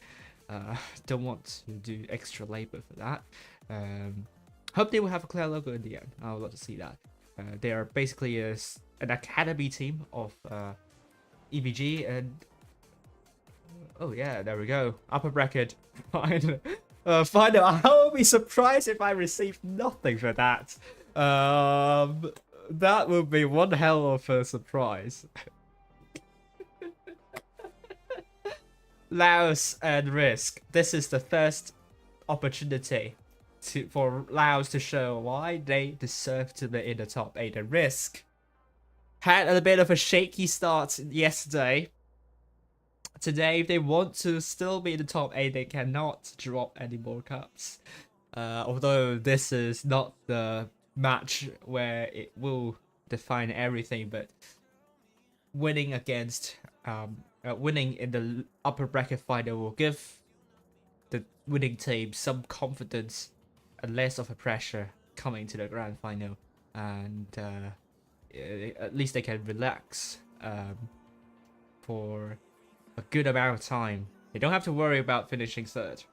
B: Don't want to do extra labor for that. Hope they will have a clan logo in the end. I would love to see that. They are basically an academy team of EVG, and oh yeah, there we go. Upper bracket. Fine. Final. I will be surprised if I receive nothing for that. That would be one hell of a surprise. Laos and RISQ. This is the first opportunity for Laos to show why they deserve to be in the top 8. And RISQ had a bit of a shaky start yesterday. Today, if they want to still be in the top 8, they cannot drop any more cups. Although this is not the match where it will define everything, but winning against winning in the upper bracket final will give the winning team some confidence and less of a pressure coming to the grand final, and at least they can relax for a good amount of time. They don't have to worry about finishing 3rd.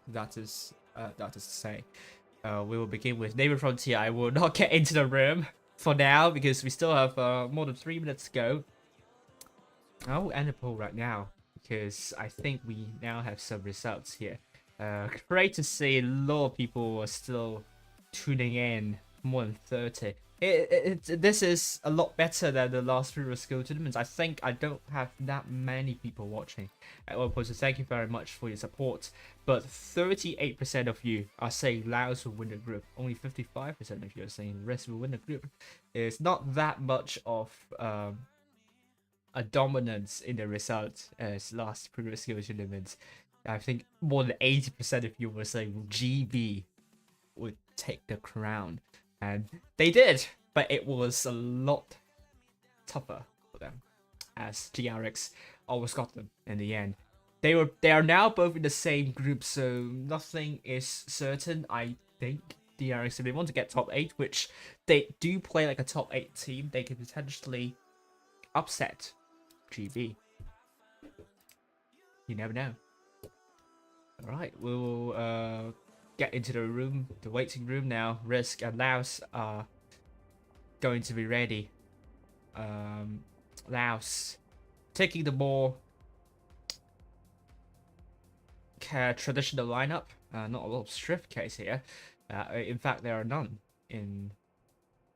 B: That is to say. We will begin with Neighbor Frontier. I will not get into the room for now because we still have more than 3 minutes to go. I will end the poll right now because I think we now have some results here. Great to see a lot of people are still tuning in, more than 30. This is a lot better than the last 3 skill tournaments. I think I don't have that many people watching at one point, so thank you very much for your support. But 38% of you are saying Laos will win the group. Only 55% of you are saying RISQ will win the group. It's not that much of a dominance in the result as last previous skill tournaments. I think more than 80% of you were saying GB would take the crown. And they did, but it was a lot tougher for them, as GRX always got them in the end. They are now both in the same group, so nothing is certain. I think DRX, if they want to get top 8, which they do play like a top 8 team, they can potentially upset GB. You never know. All right, we'll get into the waiting room now. RISQ and Laos are going to be ready. Laos taking the more traditional lineup. Not a lot of strift case here. In fact, there are none in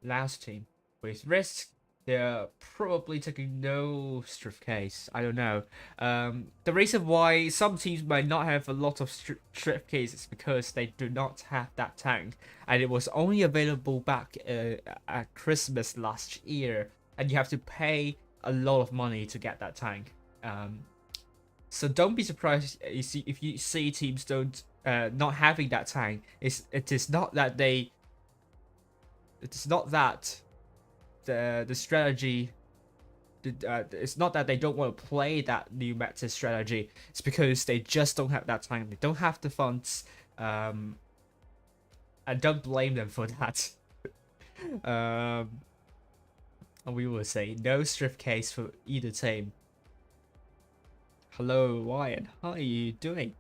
B: Laos team. With RISQ, they're probably taking no strift case. I don't know. The reason why some teams might not have a lot of strift case is because they do not have that tank, and it was only available back at Christmas last year, and you have to pay a lot of money to get that tank. So don't be surprised if you see teams don't not having that tank. It is not that they. It is not that the strategy. It's not that they don't want to play that new meta strategy. It's because they just don't have that tank. They don't have the funds. And don't blame them for that. And we will say no strip case for either team. Hello, Ryan. How are you doing?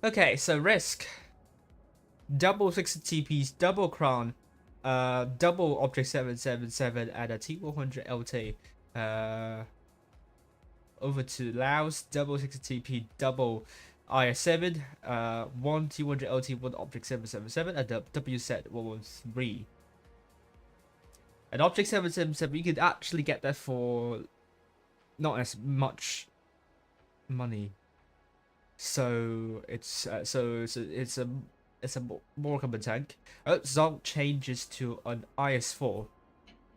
B: Okay, so RISQ. Double 60 TPs, double crown, double object 777, and a T100 LT. Over to Laos, double 60 TP, double IS7, one T100 LT, one object 777, and the WZ 113. An object 777, you could actually get that for not as much money. So it's it's a more common tank. Zonk changes to an IS4.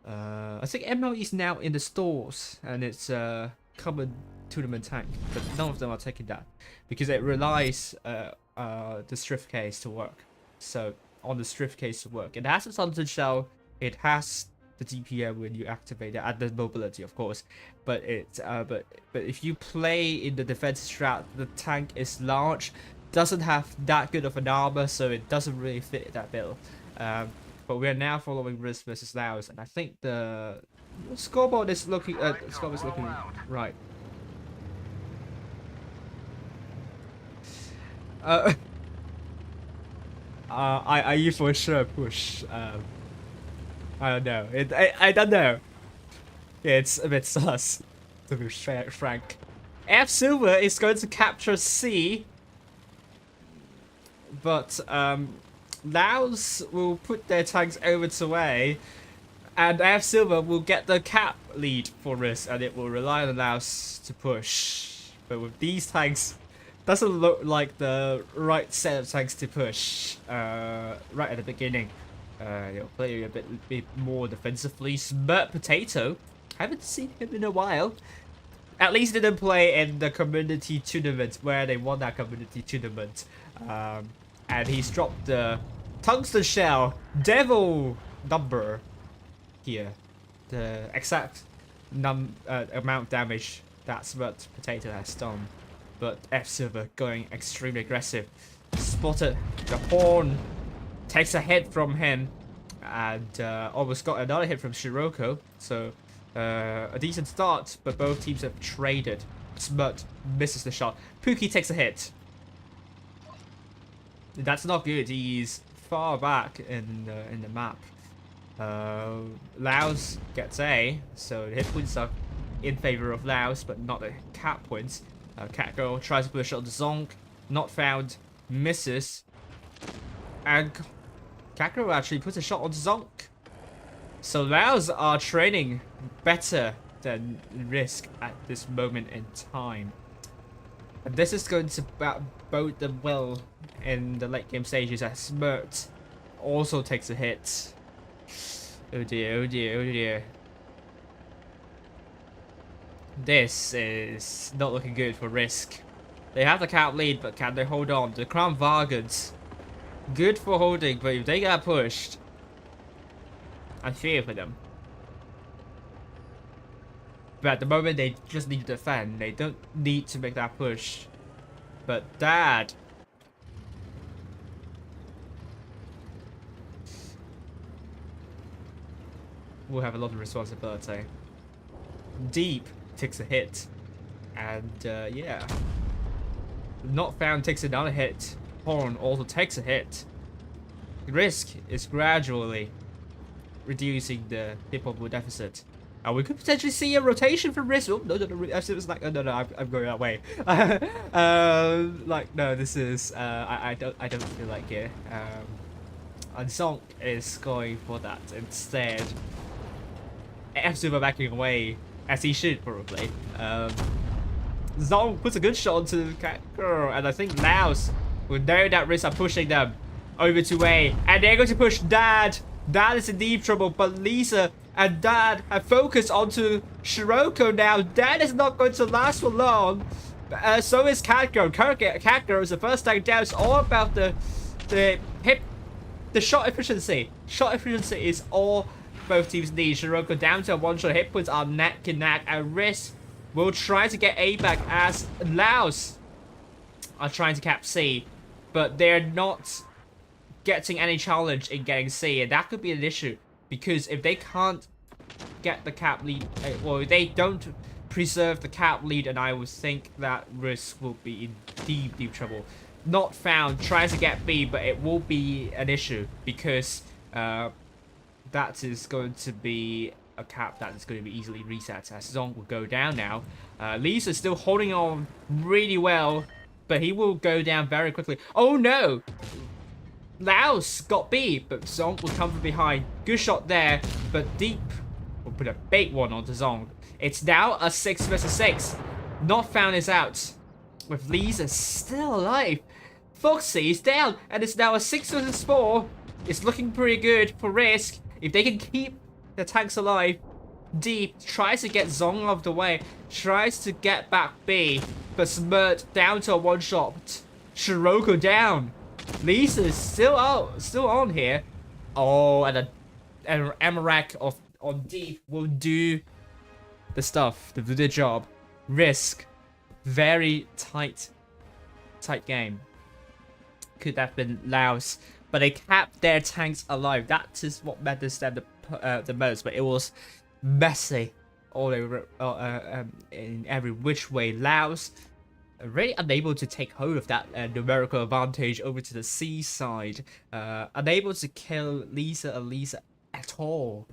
B: I think ML is now in the stores, and it's a common tournament tank, but none of them are taking that because it relies the strip case to work. So on the strip case to work, it has a Sunset Shell, it has the DPM when you activate it, and the mobility, of course. But but if you play in the defense strat, the tank is large, doesn't have that good of an armor, so it doesn't really fit that bill. But we are now following RISQ versus Laos, and I think the scoreboard is looking right. Are you for sure push? I don't know. I don't know. Yeah, it's a bit sus, to be frank. F Silver is going to capture C, but Laos will put their tanks over to A, and F Silver will get the cap lead for RISQ, and it will rely on Laos to push. But with these tanks, doesn't look like the right set of tanks to push right at the beginning. You'll play a bit more defensively. Smurt Potato, haven't seen him in a while. At least didn't play in the community tournament where they won that community tournament. And he's dropped the tungsten shell devil number here, the exact amount of damage that Smurt Potato has done. But F Silver going extremely aggressive. Spotted the horn, takes a hit from him, and almost got another hit from Shiroko. So a decent start, but both teams have traded. Smurt misses the shot. Pookie takes a hit. That's not good. He's far back in the map. Laos gets A, so the hit points are in favor of Laos, but not the cap points. Catgirl tries to put a shot on the Zonk, not found, misses, and Catgirl actually puts a shot on the Zonk. So Laos are training better than RISQ at this moment in time. And this is going to bode them well in the late game stages as Smurt also takes a hit. Oh dear, oh dear, oh dear. This is not looking good for RISQ. They have the cap lead, but can they hold on? The Crown Vargans, good for holding, but if they get pushed, I fear for them. But at the moment, they just need to defend. They don't need to make that push. But Dad, will have a lot of responsibility. Deep takes a hit, and yeah, Not Found takes another hit. Horn also takes a hit. RISQ is gradually reducing the hit pool deficit. We could potentially see a rotation from RISQ. Oh, no, it was like, oh, no, I'm going that way. Like, no, this is, I don't feel like it. And Zonk is going for that instead. F Super backing away, as he should probably. Zonk puts a good shot onto the cat girl, and I think Laos will know that RISQ are pushing them over to A, and they're going to push Dad. Dad is in deep trouble, but Lisa and that have focused onto Shiroko now. That is not going to last for long. So is Catgirl. Catgirl is the first tank down. It's all about the shot efficiency. Shot efficiency is all both teams need. Shiroko down to a one-shot. Hit points are neck and neck. And RISQ will try to get A back as Laos are trying to cap C, but they're not getting any challenge in getting C, and that could be an issue because if they can't get the cap lead, or they don't preserve the cap lead, and I would think that RISQ will be in deep trouble. Not found tries to get B, but it will be an issue because that is going to be a cap that is going to be easily reset as Zong will go down now. Lisa's still holding on really well, but he will go down very quickly. Oh no! Laos got B, but Zong will come from behind. Good shot there, but Deep will put a bait one onto Zong. It's now a 6 versus 6. Not Found is out, with Lisa still alive. Foxy is down, and it's now a 6 versus 4. It's looking pretty good for RISQ. If they can keep the tanks alive, Deep tries to get Zong out of the way, tries to get back B, but Smirt down to a one-shot. Shiroko down. Lisa is still on here. Oh, and an Amarak on Deep will do the stuff, the job. RISQ, very tight game. Could have been Laos, but they kept their tanks alive. That is what matters them the most. But it was messy all over in every which way. Laos really unable to take hold of that numerical advantage over to the C side. Unable to kill Lisa at all.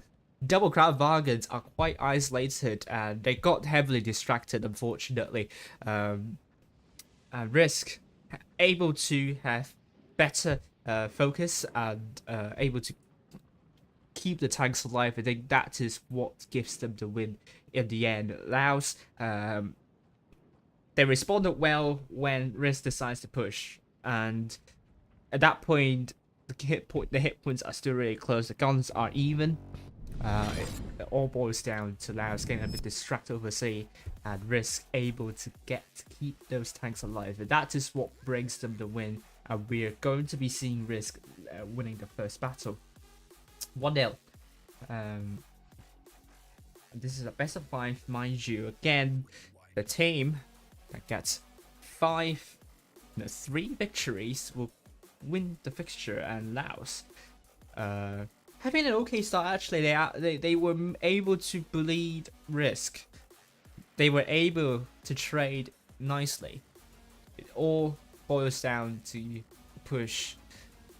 B: Double Crown Vagans are quite isolated and they got heavily distracted, unfortunately. And RISQ able to have better focus and able to keep the tanks alive. I think that is what gives them the win in the end. Laos, they responded well when RISQ decides to push, and at that point the hit points are still really close. The guns are even. It all boils down to Laos getting a bit distracted over C, and RISQ able to keep those tanks alive, and that is what brings them the win. And we're going to be seeing RISQ winning the first battle. 1-0. This is a best of 5, mind you. Again, the team that gets 3 victories will win the fixture, and Laos having an okay start. Actually, they were able to bleed RISQ. They were able to trade nicely. It all boils down to push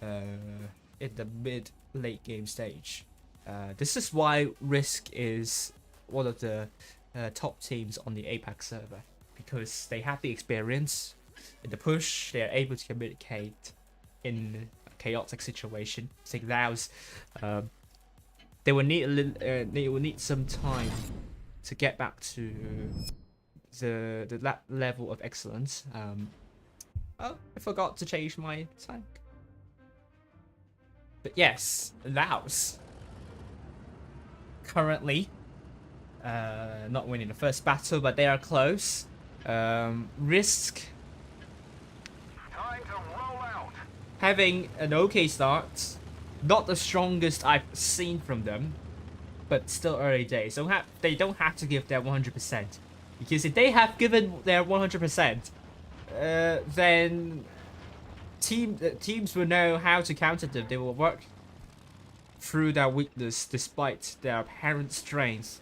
B: in the mid-late game stage. This is why RISQ is one of the top teams on the APAC server, because they have the experience in the push. They are able to communicate in a chaotic situation. I think Laos, they will need some time to get back to the level of excellence. Oh, I forgot to change my tank. But yes, Laos currently not winning the first battle, but they are close. RISQ
C: Time to roll out.
B: having an okay start, not the strongest I've seen from them, but still early days. They don't have to give their 100%, because if they have given their 100%, then teams will know how to counter them. They will work through their weakness despite their apparent strengths.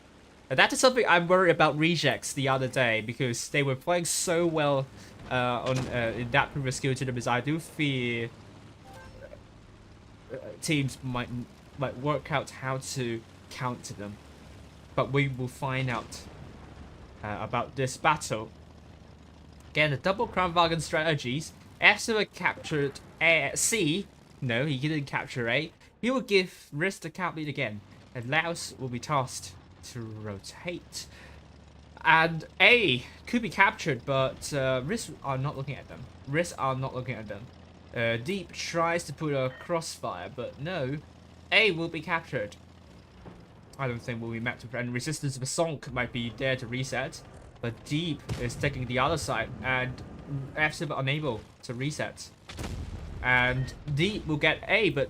B: And that is something I'm worried about rejects the other day, because they were playing so well in that previous skill tournament. I do fear teams might work out how to counter them, but we will find out about this battle. Again, the double Crown Wagon strategies. After captured C, no, he didn't capture A. He will give RISQ the cap lead again, and Laos will be tasked to rotate. And A could be captured, but RISQ are not looking at them. RISQ are not looking at them. Deep tries to put a crossfire, but no, A will be captured. I don't think will be met with any resistance. The Zonk might be there to reset, but Deep is taking the other side, and F-Silver unable to reset. And Deep will get A, but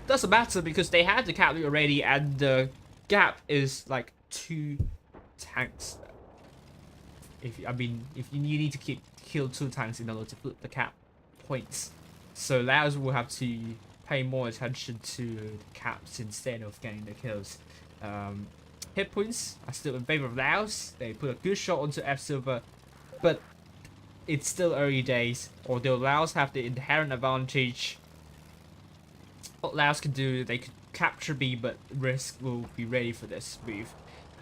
B: doesn't matter because they had the cap already, and the gap is like 2 tanks. If you need to kill 2 tanks in order to flip the cap points, so Laos will have to pay more attention to the caps instead of getting the kills. Hit points are still in favor of Laos. They put a good shot onto F-Silver, but it's still early days. Although Laos have the inherent advantage, what Laos can do, they could capture B, but RISQ will be ready for this move.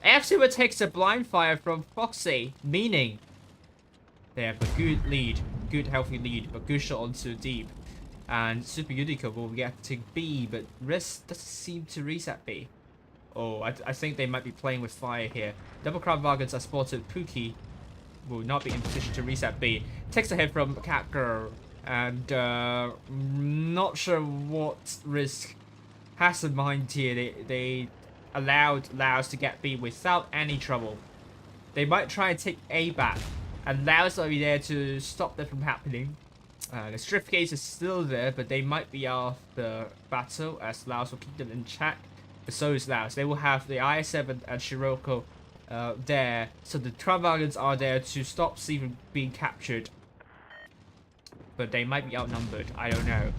B: F-Silver takes a blind fire from Foxy, meaning they have a good lead, good healthy lead, but good shot onto Deep. And Super Unica will get to B, but RISQ doesn't seem to reset B. Oh, I think they might be playing with fire here. Double Crown Vagans are spotted. Pookie will not be in position to reset B. Takes a hit from Cat Girl, and not sure what RISQ has in mind here. They allowed Laos to get B without any trouble. They might try and take A back, and Laos will be there to stop that from happening. The Strift Case is still there, but they might be out of the battle as Laos will keep them in check. But so is Laos. They will have the I-7 and Shiroko there, so the Crown Vagans are there to stop C from being captured. But they might be outnumbered. I don't know.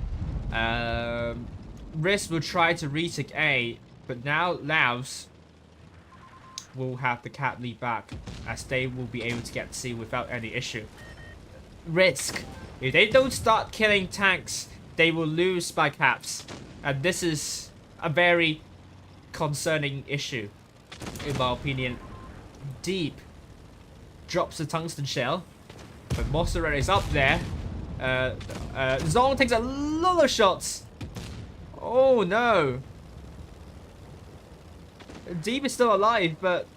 B: RISQ will try to retake A, but now Laos will have the cap lead back, as they will be able to get C without any issue. RISQ, if they don't start killing tanks, they will lose by caps, and this is a very concerning issue, in my opinion. Deep drops the tungsten shell, but Monstercat is up there. Zong takes a lot of shots. Oh no! Deep is still alive, but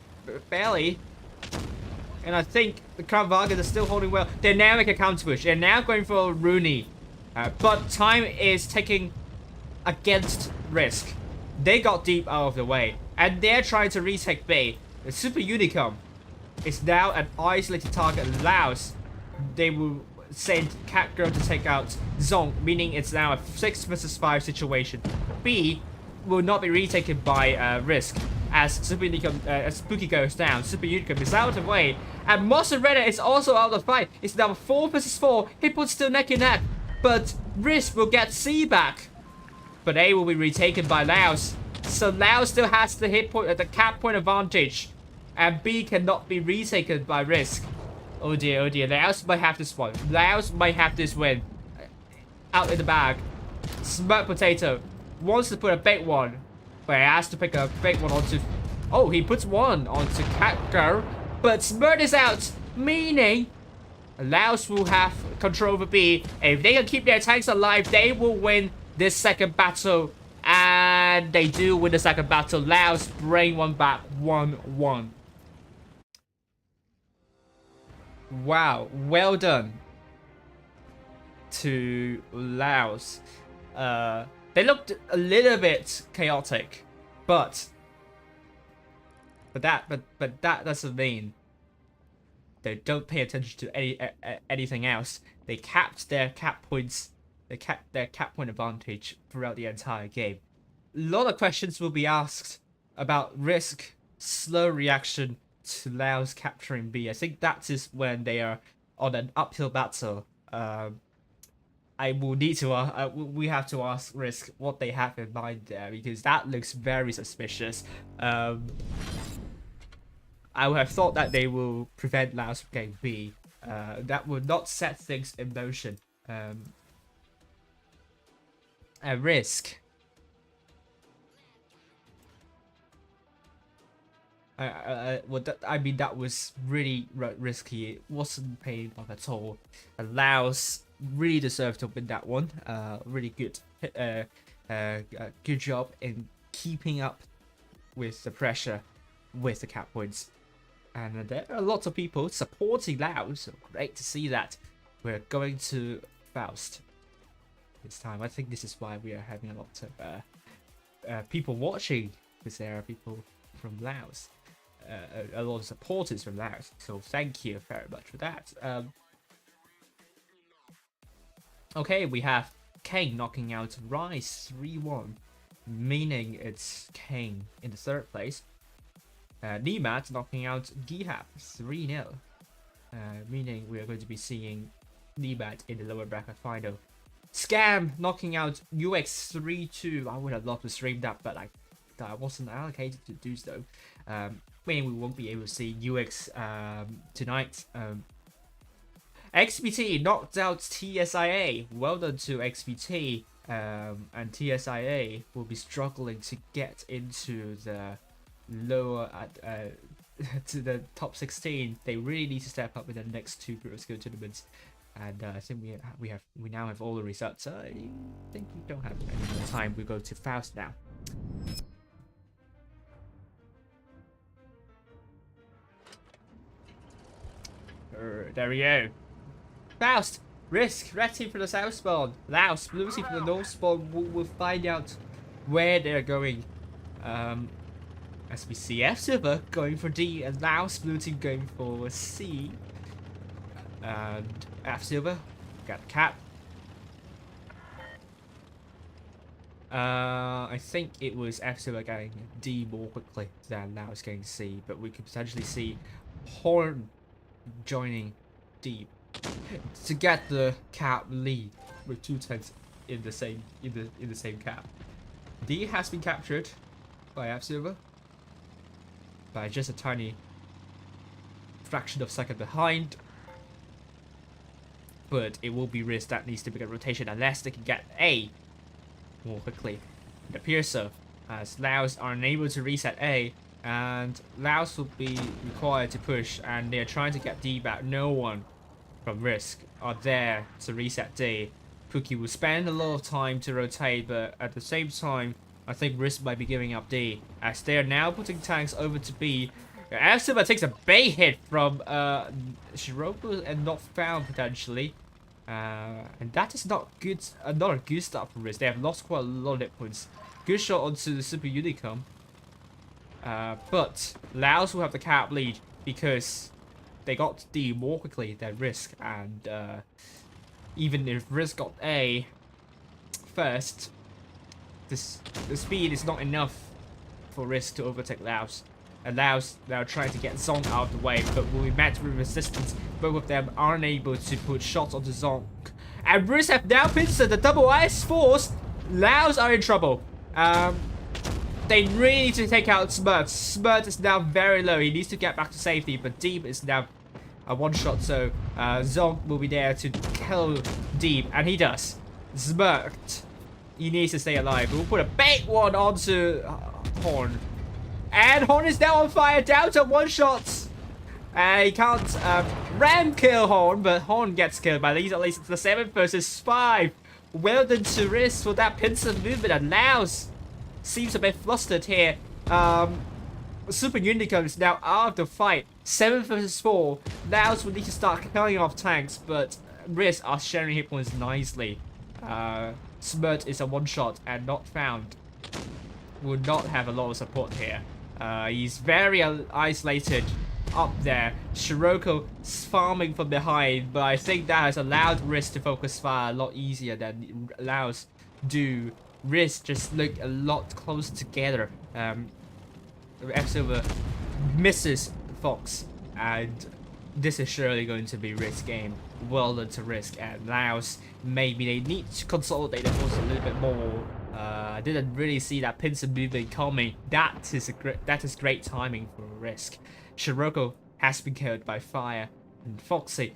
B: barely. And I think the Crown Vagans are still holding well. They're now making a counter push. They're now going for Rooney. But time is taking against RISQ. They got Deep out of the way, and they're trying to retake B. The Super Unicum is now an isolated target. Laos, they will send Cat Girl to take out Zong, meaning it's now a 6 versus 5 situation. B will not be retaken by RISQ, as Super Unicum, as Spooky goes down. Super Unicum is out of the way, and Monstercat is also out of the fight. It's now 4 versus 4. Hit points still neck and neck, but RISQ will get C back. But A will be retaken by Laos, so Laos still has the hit point, the cap point advantage, and B cannot be retaken by RISQ. Oh dear, Laos might have this one. Laos might have this win. Out in the bag. Smart Potato wants to put a big one, but he has to pick a big one onto... Oh, he puts one onto Cat Girl, but Smart is out, meaning Laos will have control over B. If they can keep their tanks alive, they will win this second battle, and they do win the second battle. Laos bring one back, 1-1. Wow, well done to Laos. They looked a little bit chaotic, but that doesn't mean they don't pay attention to anything else. They capped their cap points. They kept their cap point advantage throughout the entire game. A lot of questions will be asked about RISQ slow reaction to Laos capturing B. I think that is when they are on an uphill battle. I will need to we have to ask RISQ what they have in mind there, because that looks very suspicious. I would have thought that they will prevent Laos from getting B. That would not set things in motion. A RISQ. I mean, that was really risky. It wasn't paid off at all. Laos really deserved to win that one. Really good, good job in keeping up with the pressure with the cap points. And there are lots of people supporting Laos. So great to see that. We're going to Faust this time. I think this is why we are having a lot of people watching, because there are people from Laos. A lot of supporters from Laos. So thank you very much for that. Okay, we have Kane knocking out Rice 3-1, meaning it's Kane in the third place. Nemat knocking out Gihap 3-0, meaning we are going to be seeing Nemat in the lower bracket final. Scam knocking out UX 3-2. I would have loved to stream that, but I wasn't allocated to do so. Meaning we won't be able to see UX tonight. XBT knocked out TSIA. Well done to XBT. And TSIA will be struggling to get into the lower to the top 16. They really need to step up in the next two Pro Skill tournaments. And I think we now have all the results. I think we don't have any more time. We go to Faust now. There we go. Faust, RISQ, red team for the south spawn. Laos, blue team for the north spawn. We'll find out where they're going. As we see F Silver going for D and Laos, blue team going for C. And F Silver got the cap. I think it was F Silver getting D more quickly than Laos getting C, but we could potentially see Horn joining D to get the cap lead with 2 tanks in the same cap. D has been captured by F Silver by just a tiny fraction of a second behind, but it will be RISQ that needs to make a rotation unless they can get A more quickly. It appears so, as Laos are unable to reset A, and Laos will be required to push, and they're trying to get D back. No one from RISQ are there to reset D. Pookie will spend a lot of time to rotate, but at the same time, I think RISQ might be giving up D, as they are now putting tanks over to B. F Silver takes a bait hit from Shiroko and not found potentially. And that is not good. Not a good start for RISQ. They have lost quite a lot of hit points. Good shot onto the Super Unicom. But Laos will have the cap lead because they got D more quickly than RISQ, and even if RISQ got A first, the speed is not enough for RISQ to overtake Laos. And Laos now trying to get Zonk out of the way, but will be met with resistance. Both of them are unable to put shots onto Zonk. And RISQ have now pincered the double ice force. Laos are in trouble. They really need to take out Smurt. Smurt is now very low. He needs to get back to safety, but Deep is now a one-shot, so Zonk will be there to kill Deep, and he does. Smurt, he needs to stay alive. We'll put a bait one onto Horn. And Horn is now on fire, down to one shot. He can't ram kill Horn, but Horn gets killed by at least it's the 7 versus 5. Well done to RISQ for that pincer movement, and Laos seems a bit flustered here. Super Unicom is now out of the fight. 7 versus 4. Laos will need to start killing off tanks, but RISQ are sharing hit points nicely. Smurt is a one-shot and not found. Will not have a lot of support here. He's very isolated up there. Shiroko is farming from behind, but I think that has allowed RISQ to focus fire a lot easier than Laos do. RISQ just look a lot closer together. F Silver misses Fox, and this is surely going to be RISQ game. Well done to RISQ, and Laos, maybe they need to consolidate the force a little bit more. I didn't really see that pincer movement coming. That is great timing for RISQ. Shiroko has been killed by fire, and Foxy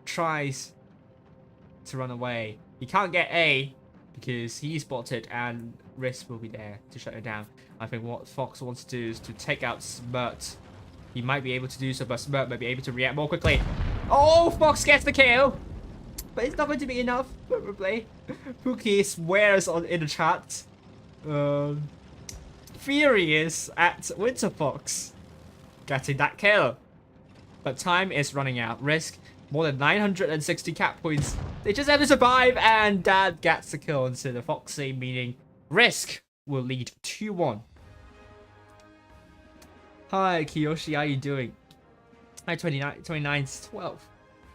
B: tries to run away. He can't get A because he's spotted, and RISQ will be there to shut it down. I think what Fox wants to do is to take out Smurt. He might be able to do so, but Smurt might be able to react more quickly. Oh, Fox gets the kill! But it's not going to be enough, probably. Pookie swears in the chat. Furious at Winter Fox getting that kill. But time is running out. RISQ, more than 960 cap points. They just have to survive, and Dad gets the kill onto the Foxy, meaning RISQ will lead 2-1. Hi, Kiyoshi, how you doing? Hi, 12.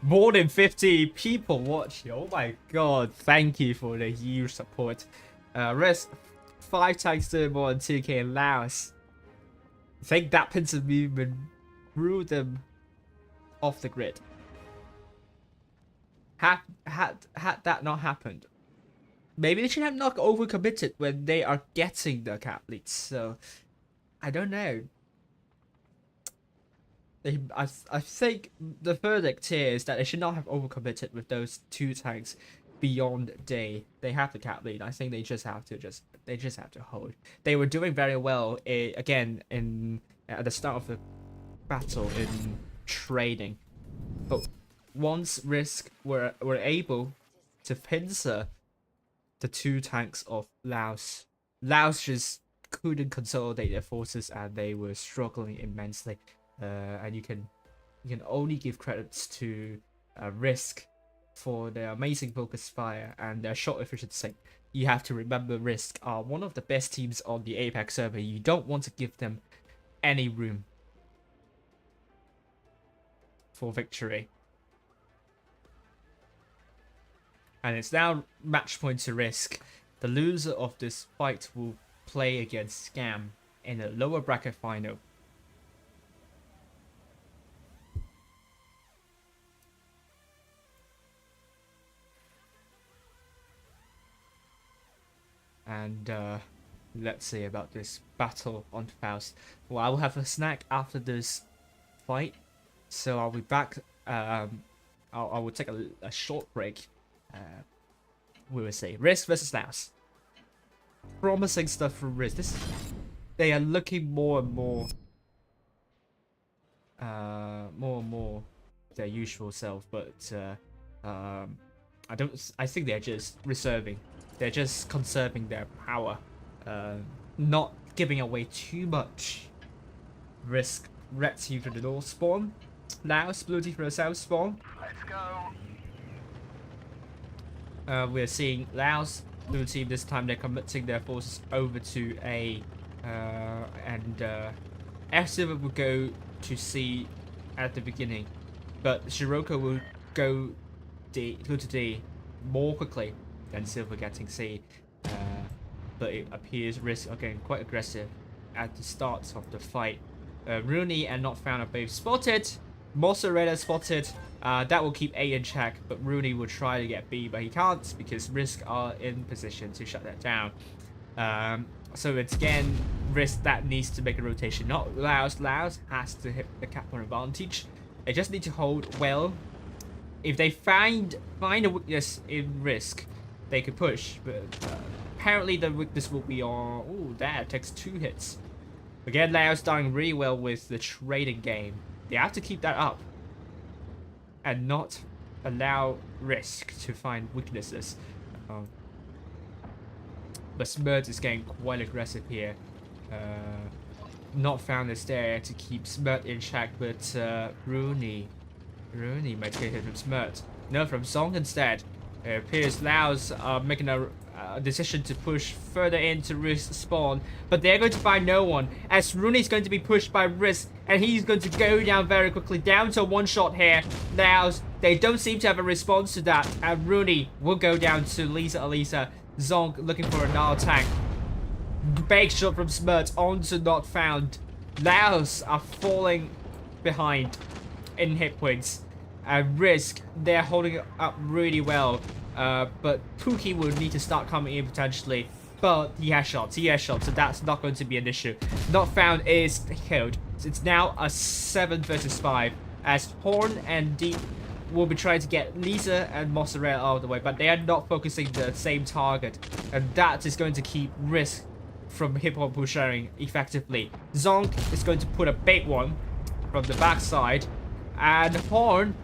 B: More than 50 people watching. Oh my god, thank you for the huge support. RISQ 5 times more than 2k in Laos. I think that pincer movement threw them off the grid. Had that not happened, maybe they should have not overcommitted when they are getting the cap leads. So I don't know. I think the verdict here is that they should not have overcommitted with those 2 tanks beyond day. They have the cap lead. I think they just have to hold. They were doing very well again at the start of the battle in trading, but once RISQ were able to pincer the 2 tanks of Laos just couldn't consolidate their forces and they were struggling immensely. And you can only give credits to RISQ for their amazing focus fire and their shot efficiency. You have to remember RISQ are one of the best teams on the APAC server. You don't want to give them any room for victory. And it's now match point to RISQ. The loser of this fight will play against Scam in a lower bracket final. And let's see about this battle on Faust. Well, I will have a snack after this fight, so I'll be back. I will take a short break. We will see RISQ versus Laos. Promising stuff from RISQ. They are looking more and more their usual self, but I think they're just reserving. They're just conserving their power, not giving away too much. RISQ red team from the north spawn, Laos blue team from the south spawn.
C: Let's go.
B: We're seeing Laos blue team this time. They're committing their forces over to A, and F0 will go to C at the beginning, but Shiroko will go to D more quickly than Silver getting C, but it appears RISQ are getting quite aggressive at the start of the fight. Rooney and Not Found are both spotted. Mozzarella spotted. That will keep A in check, but Rooney will try to get B, but he can't because RISQ are in position to shut that down. So it's again RISQ that needs to make a rotation, not Laos. Laos has to hit the cap on advantage. They just need to hold well. If they find a weakness in RISQ, they could push, but apparently the weakness will be on. Oh, that takes 2 hits. Again, Laos doing really well with the trading game. They have to keep that up and not allow RISQ to find weaknesses. But Smurt is getting quite aggressive here. Not Found is there to keep Smurt in check, but Rooney might get hit from Smurt. No, from Song instead. It appears Laos are making a decision to push further into RISQ spawn, but they're going to find no one, as Rooney's going to be pushed by RISQ, and he's going to go down very quickly, down to 1 shot here. Laos, they don't seem to have a response to that, and Rooney will go down to Elisa. Zonk looking for another tank. Big shot from Smurt onto Not Found. Laos are falling behind in hit points. RISQ, they're holding it up really well, but Pookie will need to start coming in potentially, but he has shots, so that's not going to be an issue. Not Found is killed. It's now a 7 versus 5, as Horn and Deep will be trying to get Lisa and Mozzarella out of the way, but they are not focusing the same target, and that is going to keep RISQ from hip-hop pushing effectively. Zonk is going to put a big one from the backside, and Horn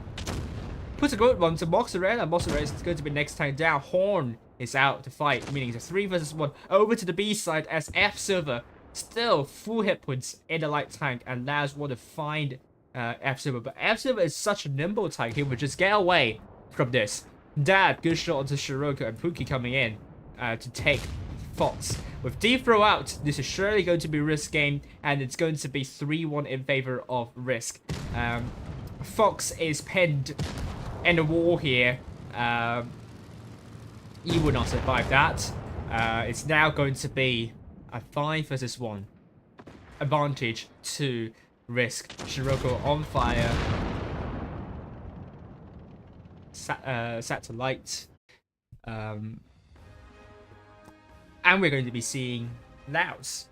B: puts a good one to Mozzarella. Mozzarella is going to be next time down. Horn is out to fight, meaning it's a 3 versus 1 over to the B side, as F-Silver still full hit points in the light tank, and Laos want to find F-Silver, but F-Silver is such a nimble tank, he would just get away from this. Dad, good shot onto Shiroko, and Pookie coming in to take Fox. With D throw out, this is surely going to be RISQ game, and it's going to be 3-1 in favor of RISQ. Fox is pinned in the wall here. He will not survive that. It's now going to be a 5 versus 1 advantage to RISQ. Shiroko on fire. Satellite. And we're going to be seeing Laos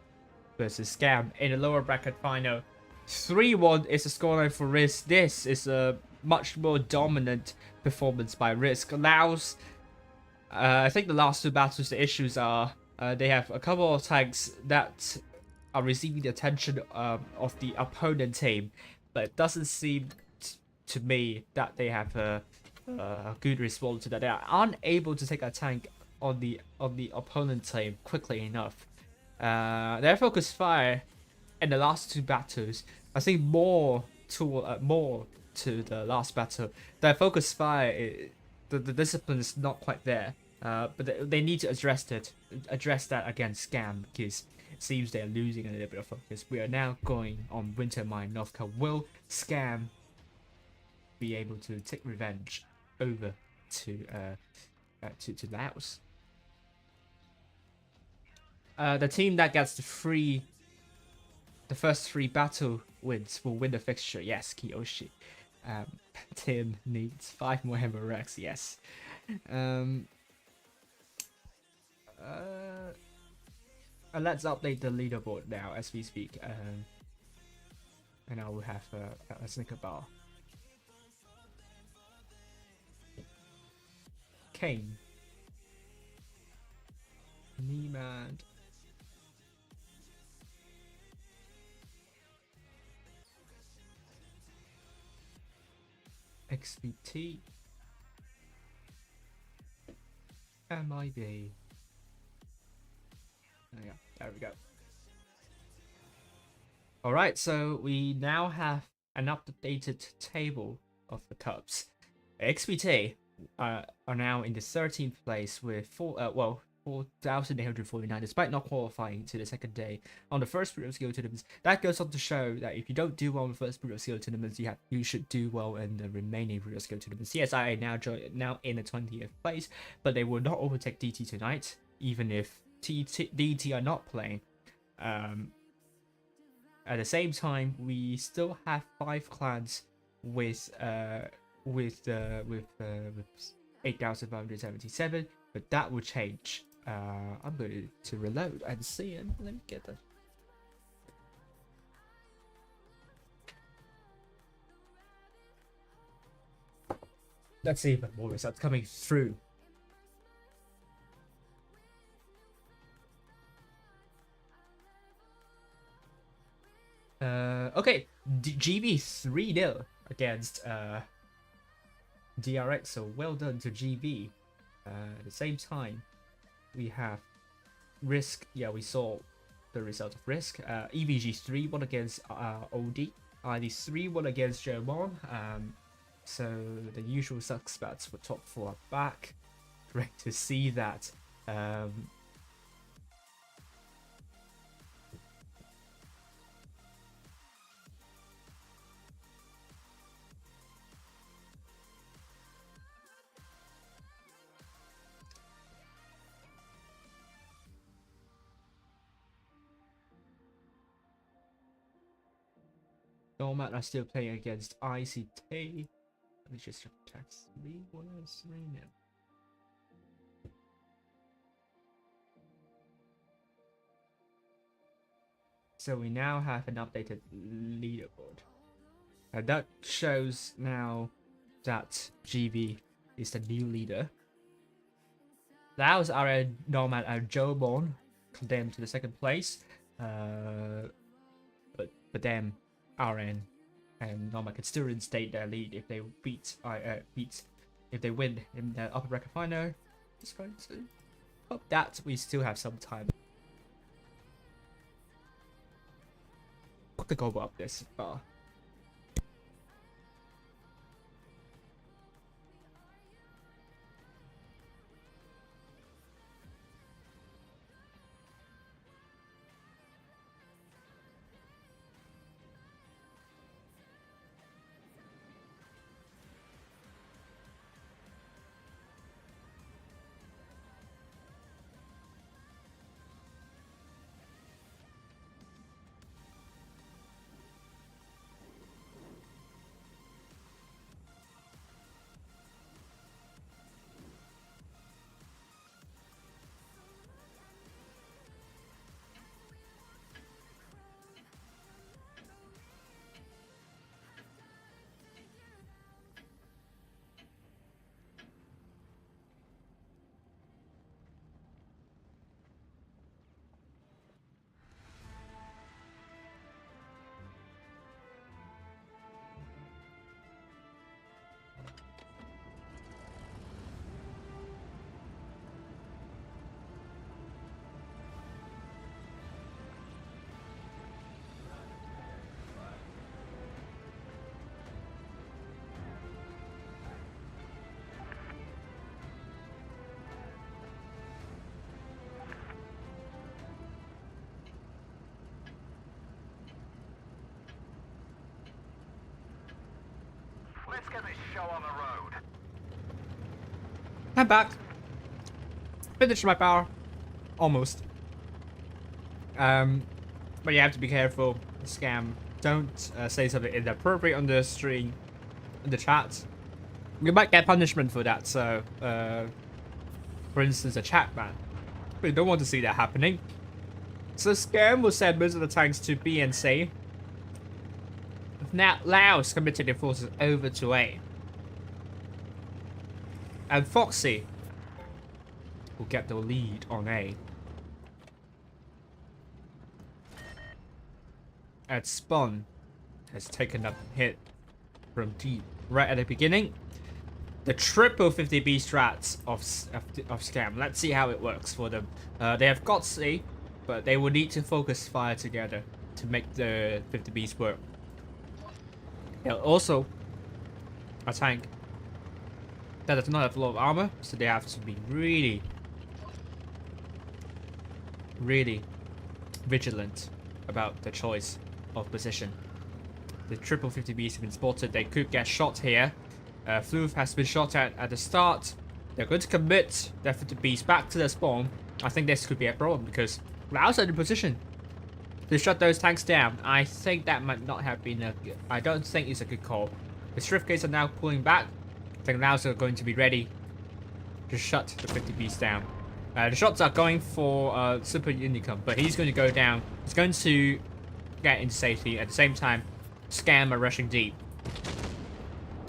B: versus Scam in the lower bracket final. 3-1 is the scoreline for RISQ. This is a much more dominant performance by RISQ. Laos, I think the last two battles, the issues are they have a couple of tanks that are receiving the attention of the opponent team, but it doesn't seem to me that they have a good response to that. They are unable to take a tank on the opponent team quickly enough. Their focus fire in the last two battles, I think more to the last battle. Their focus fire, the discipline is not quite there. But they need to address that against Scam, because it seems they're losing a little bit of focus. We are now going on Winter Mine Northcote. Will Scam be able to take revenge over to Laos? The team that gets the first 3 battle wins will win the fixture. Yes, Kiyoshi. Tim needs 5 more Hammer Rex. Yes. Let's update the leaderboard now as we speak. And I will have a Snicker bar. Kane. Niemand. XBT. MIB. Yeah, there we go. Alright, so we now have an updated table of the cups. XBT are now in the 13th place with 4,849, despite not qualifying to the second day on the first Brutal Skill tournaments. That goes on to show that if you don't do well in the first Brutal Skill tournaments, you should do well in the remaining Brutal Skill tournaments. CSI now in the 20th place, but they will not overtake DT tonight, even if DT are not playing. At the same time, we still have 5 clans with 8,577, but that will change. I'm going to reload and see, and let me get that. Let's see if more results coming through. Okay, GB 3-0 against DRX, so well done to GB. At the same time, we have RISQ. Yeah, we saw the result of RISQ. EVG 3-1 against OD. ID 3-1 against German. So the usual suspects for top 4 are back. Great to see that. Nomad are still playing against ICT. Let me just check. 3-1 3 now. So we now have an updated leaderboard. That shows now that GB is the new leader. Laos are Nomad and Jobon condemned to the second place. But them RN and Nomad could still reinstate their lead if they if they win in the upper bracket final. Just going to hope that we still have some time. Quickly go up this bar.
C: get this show on the road.
B: I'm back. Finished my power. Almost. But you have to be careful. Scam. Don't say something inappropriate on the stream, in the chat. You might get punishment for that. So, for instance, a chat ban. We don't want to see that happening. So Scam will send most of the tanks to B and C. Now Laos committed their forces over to A. And Foxy will get the lead on A. And Spawn has taken a hit from D right at the beginning. The triple 50B strats of Scam. Let's see how it works for them. They have got C, but they will need to focus fire together to make the 50Bs work. They'll also a tank that does not have a lot of armor, so they have to be really vigilant about the choice of position. The triple 50Bs have been spotted. They could get shot here. Floof has been shot at the start. They're going to commit their 50Bs back to their spawn. I think this could be a problem because we're outside the position to shut those tanks down. I think that might not have been a good... I don't think it's a good call. The Shriftgates are now pulling back. I think Laos are going to be ready to shut the 50Bs down. The shots are going for Super Unicum, but he's going to go down. He's going to get into safety. At the same time, Scam are rushing deep.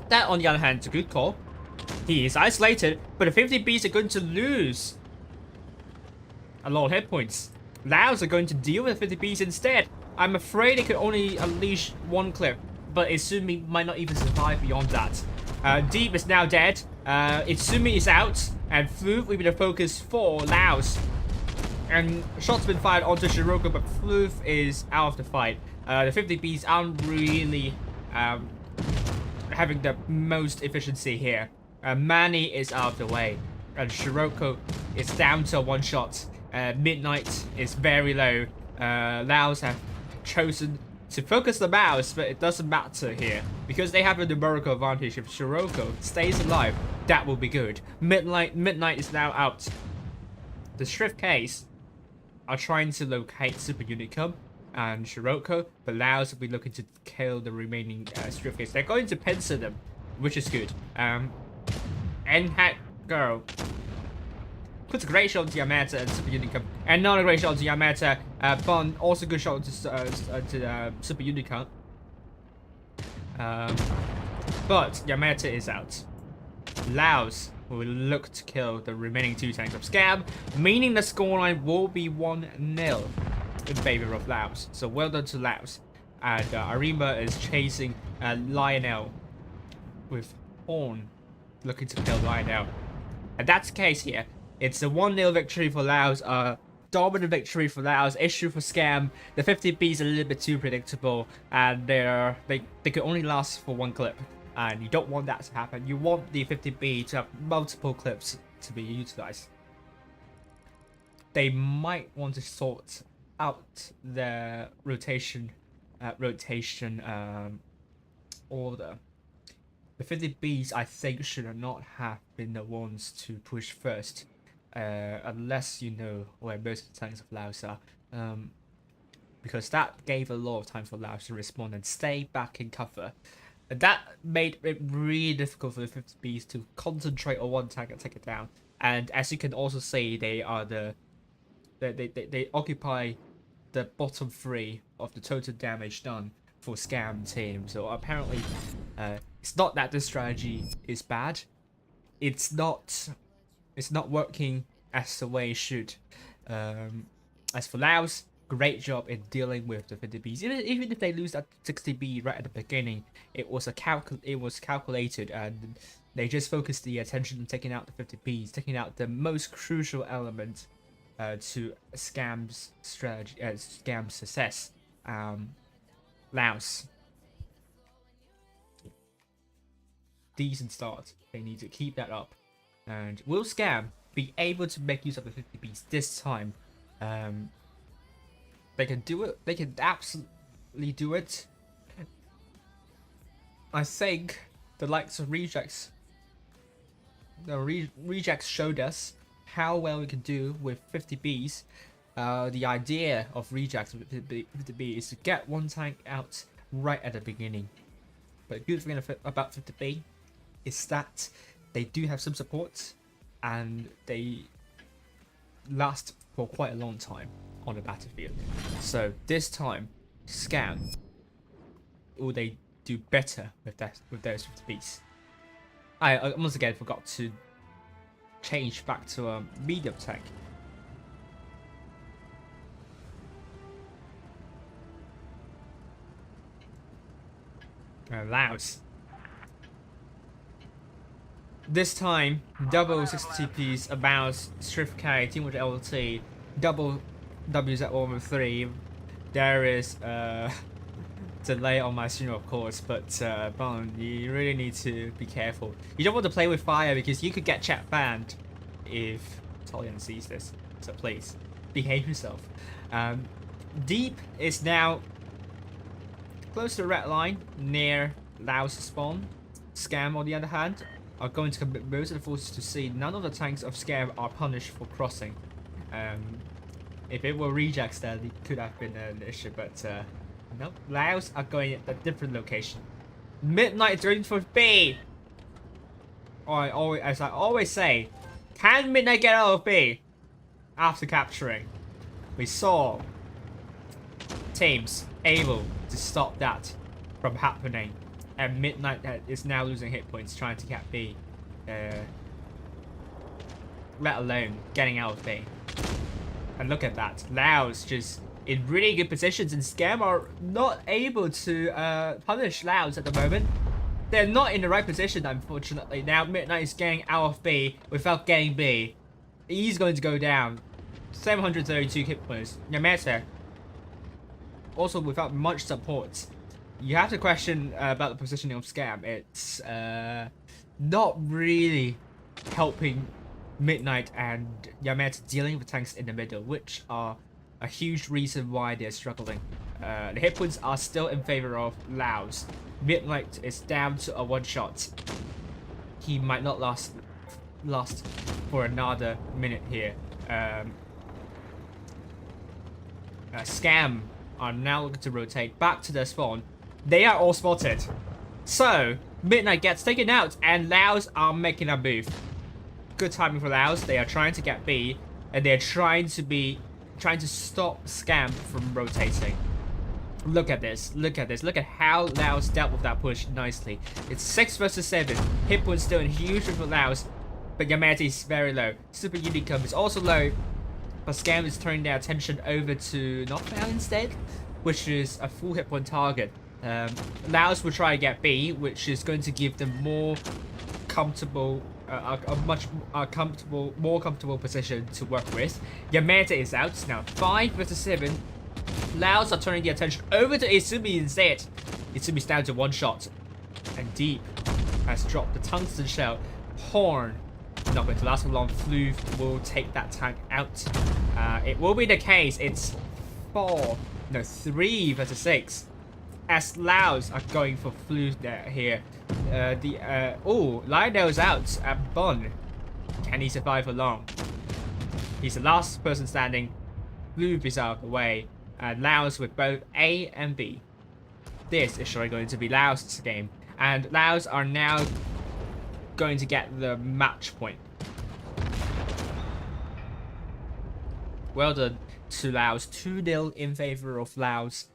B: That, on the other hand, is a good call. He is isolated, but the 50Bs are going to lose a lot of hit points. Laos are going to deal with 50Bs instead. I'm afraid they could only unleash one clip, but Izumi might not even survive beyond that. Deep is now dead. Izumi is out, and Floof will be the focus for Laos. And shots been fired onto Shiroko, but Floof is out of the fight. The 50Bs aren't really having the most efficiency here. Manny is out of the way, and Shiroko is down to one shot. Midnight is very low. Laos have chosen to focus the mouse, but it doesn't matter here because they have a numerical advantage. If Shiroko stays alive, that will be good. Midnight is now out. The Shrift Case are trying to locate Super Unicum and Shiroko, but Laos will be looking to kill the remaining Shrift Case. They're going to pincer them, which is good. N-Hack Girl puts a great shot to Yamata and Super Unicum, and not a great shot to Yamata. Bond also good shot to Super Unicum. But Yamata is out. Laos will look to kill the remaining two tanks of Scam, meaning the scoreline will be 1-0 in favor of Laos. So well done to Laos. And Arima is chasing Lionel with Horn looking to kill Lionel. And that's the case here. It's a 1-0 victory for Laos, a dominant victory for Laos. Issue for Scam. The 50Bs are a little bit too predictable, and they could only last for one clip. And you don't want that to happen. You want the 50B to have multiple clips to be utilized. They might want to sort out their rotation order. The 50Bs, I think, should not have been the ones to push first, unless you know where most of the tanks of Laos are, because that gave a lot of time for Laos to respond and stay back in cover. That made it really difficult for the 50Bs to concentrate on one tank and take it down. And as you can also see, they are they occupy the bottom 3 of the total damage done for Scam team. So apparently, it's not that this strategy is bad. It's not working as the way it should. As for Laos, great job in dealing with the 50Bs. Even if they lose that 60B right at the beginning, it was calculated, and they just focused the attention on taking out the 50Bs, taking out the most crucial element to Scam's strategy, Scam's success. Laos, decent start. They need to keep that up. And will Scam be able to make use of the 50Bs this time? They can do it. They can absolutely do it. I think the likes of rejects. The rejects showed us how well we can do with 50Bs. The idea of rejects with 50B is to get one tank out right at the beginning. But the good thing about 50B is that they do have some support and they last for quite a long time on the battlefield. So this time, Scam, will they do better with those 50Bs? I once again forgot to change back to a medium tank. Laos. This time, double 60Ps about Strift K, team with LT, double WZ113. There is delay on my stream, of course, but Bon, you really need to be careful. You don't want to play with fire because you could get chat banned if Tolian sees this. So please, behave yourself. Deep is now close to the red line near Laos spawn. Scam, on the other hand, are going to commit most of the forces to see none of the tanks of Scam are punished for crossing. If it were rejects, then it could have been an issue, but no, Laos are going at a different location. Midnight is going for B. As I always say, can Midnight get out of B after capturing? We saw teams able to stop that from happening, and Midnight is now losing hit points trying to get B, let alone getting out of B. And look at that, Laos just in really good positions, and Scam are not able to punish Laos at the moment. They're not in the right position, unfortunately. Now Midnight is getting out of B without getting B. He's going to go down. 732 hit points. Yamete also without much support. You have to question about the positioning of Scam. It's not really helping Midnight and Yamete dealing with tanks in the middle, which are a huge reason why they're struggling. The hit points are still in favor of Laos. Midnight is down to a one-shot. He might not last for another minute here. Scam are now looking to rotate back to their spawn. They are all spotted. So, Midnight gets taken out and Laos are making a move. Good timing for Laos. They are trying to get B and they're trying to stop Scam from rotating. Look at this. Look at this. Look at how Laos dealt with that push nicely. It's 6 versus 7. Hit point still in huge for Laos, but Yamete is very low. Super Unicum is also low, but Scam is turning their attention over to Knockdown instead, which is a full hit point target. Laos will try to get B, which is going to give them more comfortable, more comfortable position to work with. Yamete is out now. 5 versus 7. Laos are turning the attention over to Izumi instead. Izumi's down to one shot, and Deep has dropped the tungsten shell. Horn not going to last for long. Flu will take that tank out. It will be the case. It's 3 versus 6. As Laos are going for Flu there here. Lionel's out at Bon. Can he survive for long? He's the last person standing. Flu is out of the way. And Laos with both A and B. This is surely going to be Laos' game. And Laos are now going to get the match point. Well done to Laos. 2-0 in favor of Laos.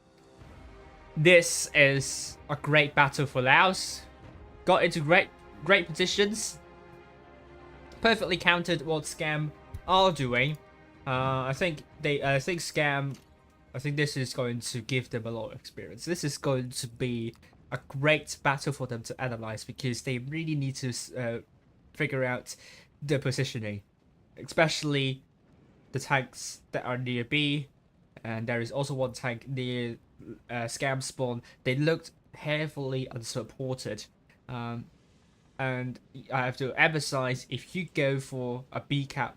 B: This is a great battle for Laos. Got into great positions. Perfectly countered what Scam are doing. I think Scam. I think this is going to give them a lot of experience. This is going to be a great battle for them to analyze because they really need to figure out the positioning, especially the tanks that are near B, and there is also one tank near Scam spawn. They looked heavily unsupported, and I have to emphasize, if you go for a B cap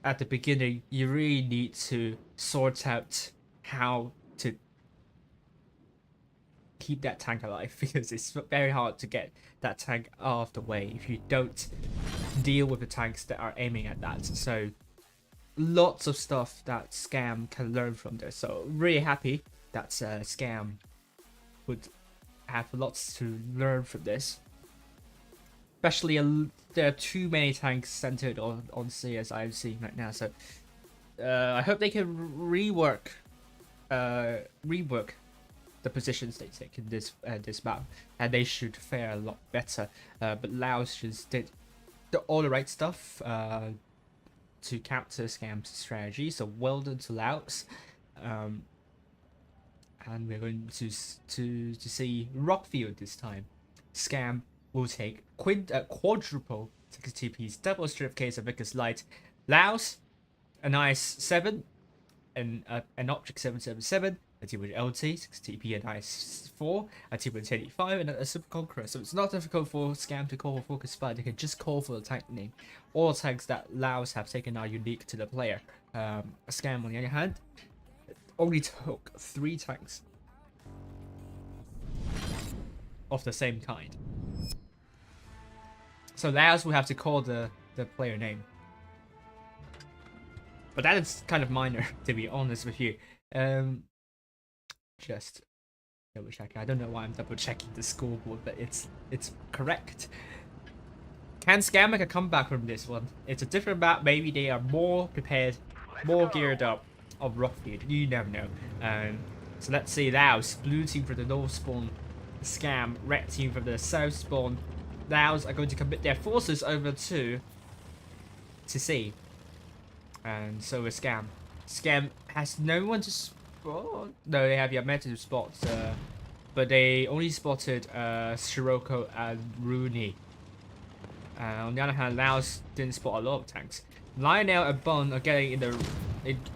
B: at the beginning, you really need to sort out how to keep that tank alive because it's very hard to get that tank out of the way if you don't deal with the tanks that are aiming at that. So lots of stuff that Scam can learn from this. So really happy that Scam would have lots to learn from this. Especially there are too many tanks centered on C as I'm seeing right now. So I hope they can rework the positions they take in this map, and they should fare a lot better. But Laos just did all the right stuff to counter Scam's strategy. So well done to Laos. And we're going to see Rockfield this time. Scam will take quadruple 60 TPs, double strip case of Vickers Light. Laos, a nice 7, and an object 777, a team with LT, 6 TP, a nice 4, a team with 85, and a Super Conqueror. So it's not difficult for Scam to call for Focus Fire. They can just call for the tank name. All tanks that Laos have taken are unique to the player. Scam, on the other hand, only took 3 tanks of the same kind. So Laos will have to call the player name. But that is kind of minor, to be honest with you. Just double checking. I don't know why I'm double checking the scoreboard, but it's correct. Can Scam make a comeback from this one? It's a different map. Maybe they are more prepared, more geared up of Rockfield. You never know. So let's see. Laos, blue team from the north spawn. Scam, red team from the south spawn. Laos are going to commit their forces over to C. And so is Scam. Scam has no one to spot. No, they have Yamete to spot. But they only spotted Shiroko and Rooney. On the other hand, Laos didn't spot a lot of tanks. Lionel and Bun are getting in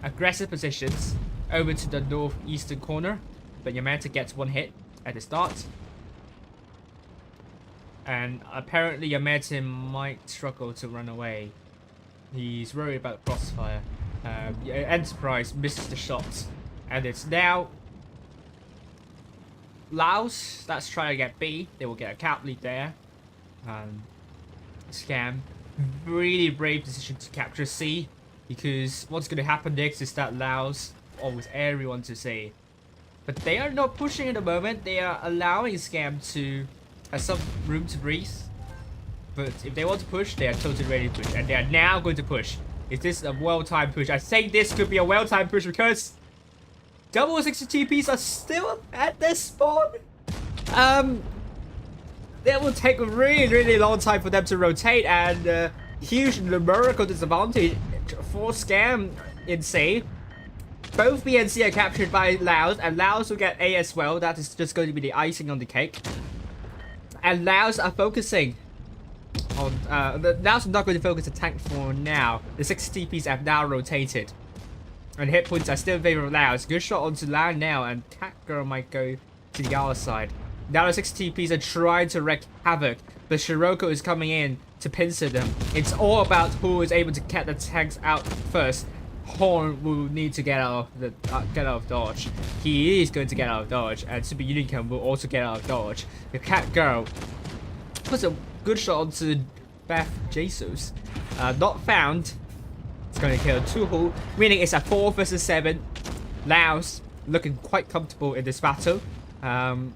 B: aggressive positions over to the northeastern corner. But Yamete gets 1 hit at the start. And apparently Yamete might struggle to run away. He's worried about crossfire. Enterprise misses the shot, and it's now Laos that's trying to get B. They will get a cap lead there. Scam, really brave decision to capture C, because what's going to happen next is that Laos always everyone to C. But they are not pushing at the moment. They are allowing Scam to have some room to breathe. But if they want to push, they are totally ready to push. And they are now going to push. Is this a well-timed push? I think this could be a well-timed push because double 60 TPs are still at this spawn. It will take a really long time for them to rotate, and huge numerical disadvantage for Scam in C. Both B and C are captured by Laos, and Laos will get A as well. That is just going to be the icing on the cake. And Laos are focusing on Laos are not going to focus the tank for now. The 60 TPs have now rotated, and hit points are still in favor of Laos. Good shot onto Lao now, and Cat Girl might go to the other side. Now the 60 TPs are trying to wreak havoc, but Shiroko is coming in to pincer them. It's all about who is able to get the tanks out first. Horn will need to get out of dodge. He is going to get out of dodge, and Super Unicorn will also get out of dodge. The Cat Girl puts a good shot onto Beth Jesus. Not found. It's going to kill Tuhu, meaning it's a 4 versus 7. Laos looking quite comfortable in this battle. An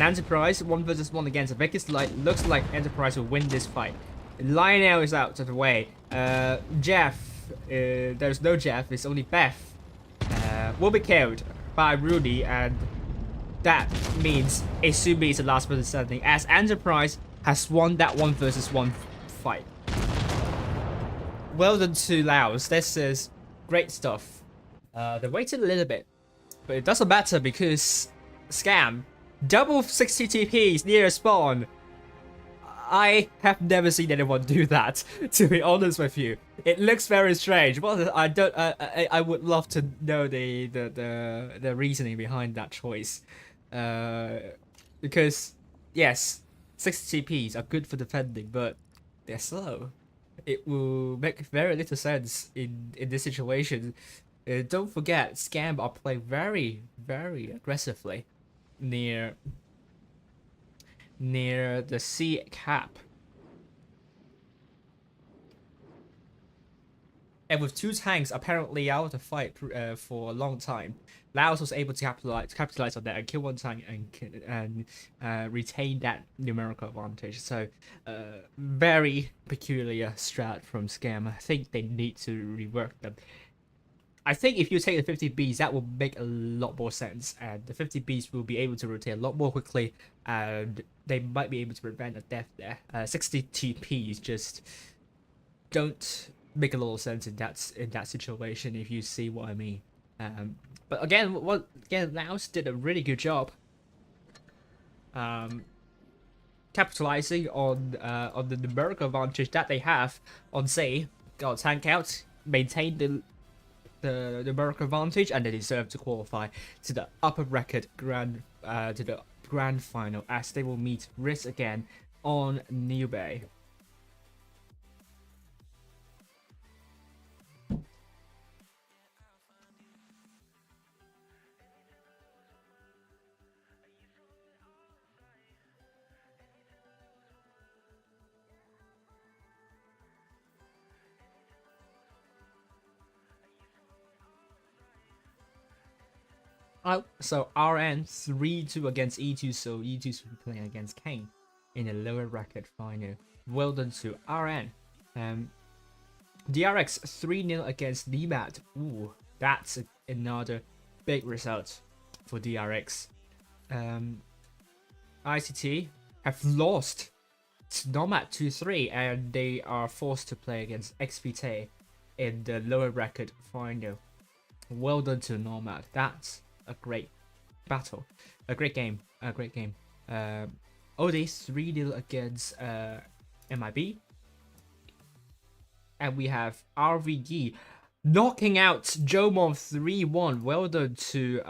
B: Enterprise 1 versus 1 against a Vickers Light. Looks like Enterprise will win this fight. Lionel is out of the way. Jeff, there's no Jeff, it's only Beth. Will be killed by Rudy, and that means Izumi is the last person standing, as Enterprise has won that 1 versus 1 fight. Well done to Laos. This is great stuff. They waited a little bit, but it doesn't matter because Scam double 60 TPs near a spawn. I have never seen anyone do that, to be honest with you. It looks very strange. Well, I would love to know the reasoning behind that choice. Because yes, 60 TPs are good for defending, but they're slow. It will make very little sense in this situation. Don't forget, Scam are playing very aggressively. near the sea cap. And with 2 tanks apparently out of the fight for a long time, Laos was able to capitalize on that and kill 1 tank and retain that numerical advantage. So, very peculiar strat from Scam. I think they need to rework them. I think if you take the 50Bs, that will make a lot more sense, and the 50Bs will be able to rotate a lot more quickly, and they might be able to prevent a death there. 60 TPs just don't make a lot of sense in that situation, if you see what I mean. But again, Laos did a really good job capitalizing on the numerical advantage that they have on sea. Got tank out, maintained the numerical advantage, and they deserve to qualify to the upper bracket grand final, as they will meet RISQ again on New Bay. So RN 3-2 against E2, so E2 will be playing against Kane in the lower bracket final. Well done to RN. DRX 3-0 against DMAT. Ooh, that's another big result for DRX. ICT have lost to Nomad 2-3, and they are forced to play against XPT in the lower bracket final. Well done to Nomad. That's a great battle, a great game. OD 3-0 against MIB, and we have RVG knocking out Jomon 3-1. Well done to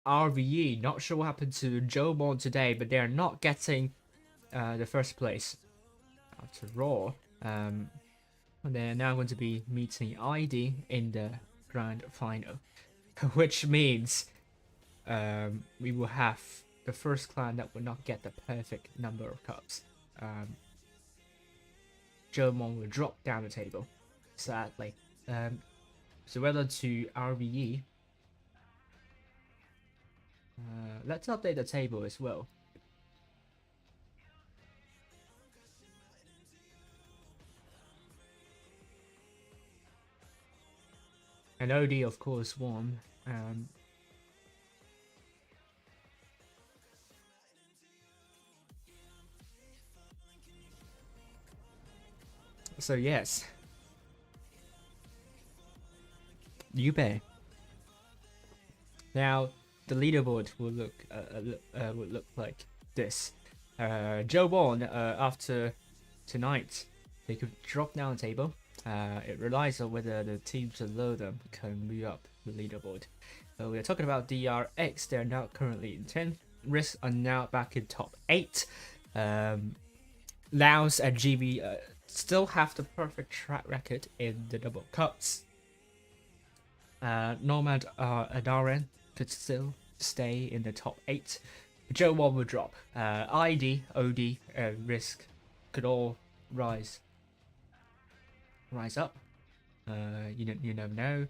B: RVE. Not sure what happened to Jomon today, but they're not getting the first place after Raw. They're now going to be meeting ID in the grand final, which means we will have the first clan that will not get the perfect number of cups. Jomon will drop down the table, sadly. So well done to RVE. Let's update the table as well. And OD of course won. So yes, Yubei. Now the leaderboard will look like this. Jomon, after tonight, they could drop down the table. It relies on whether the teams below them can move up the leaderboard. We're talking about DRX. They're now currently in 10th. RISQ are now back in top 8. Laos and GB still have the perfect track record in the double cups. Nomad and RN could still stay in the top 8. Jomon will drop. ID, OD, and RISQ could all rise up. You never know.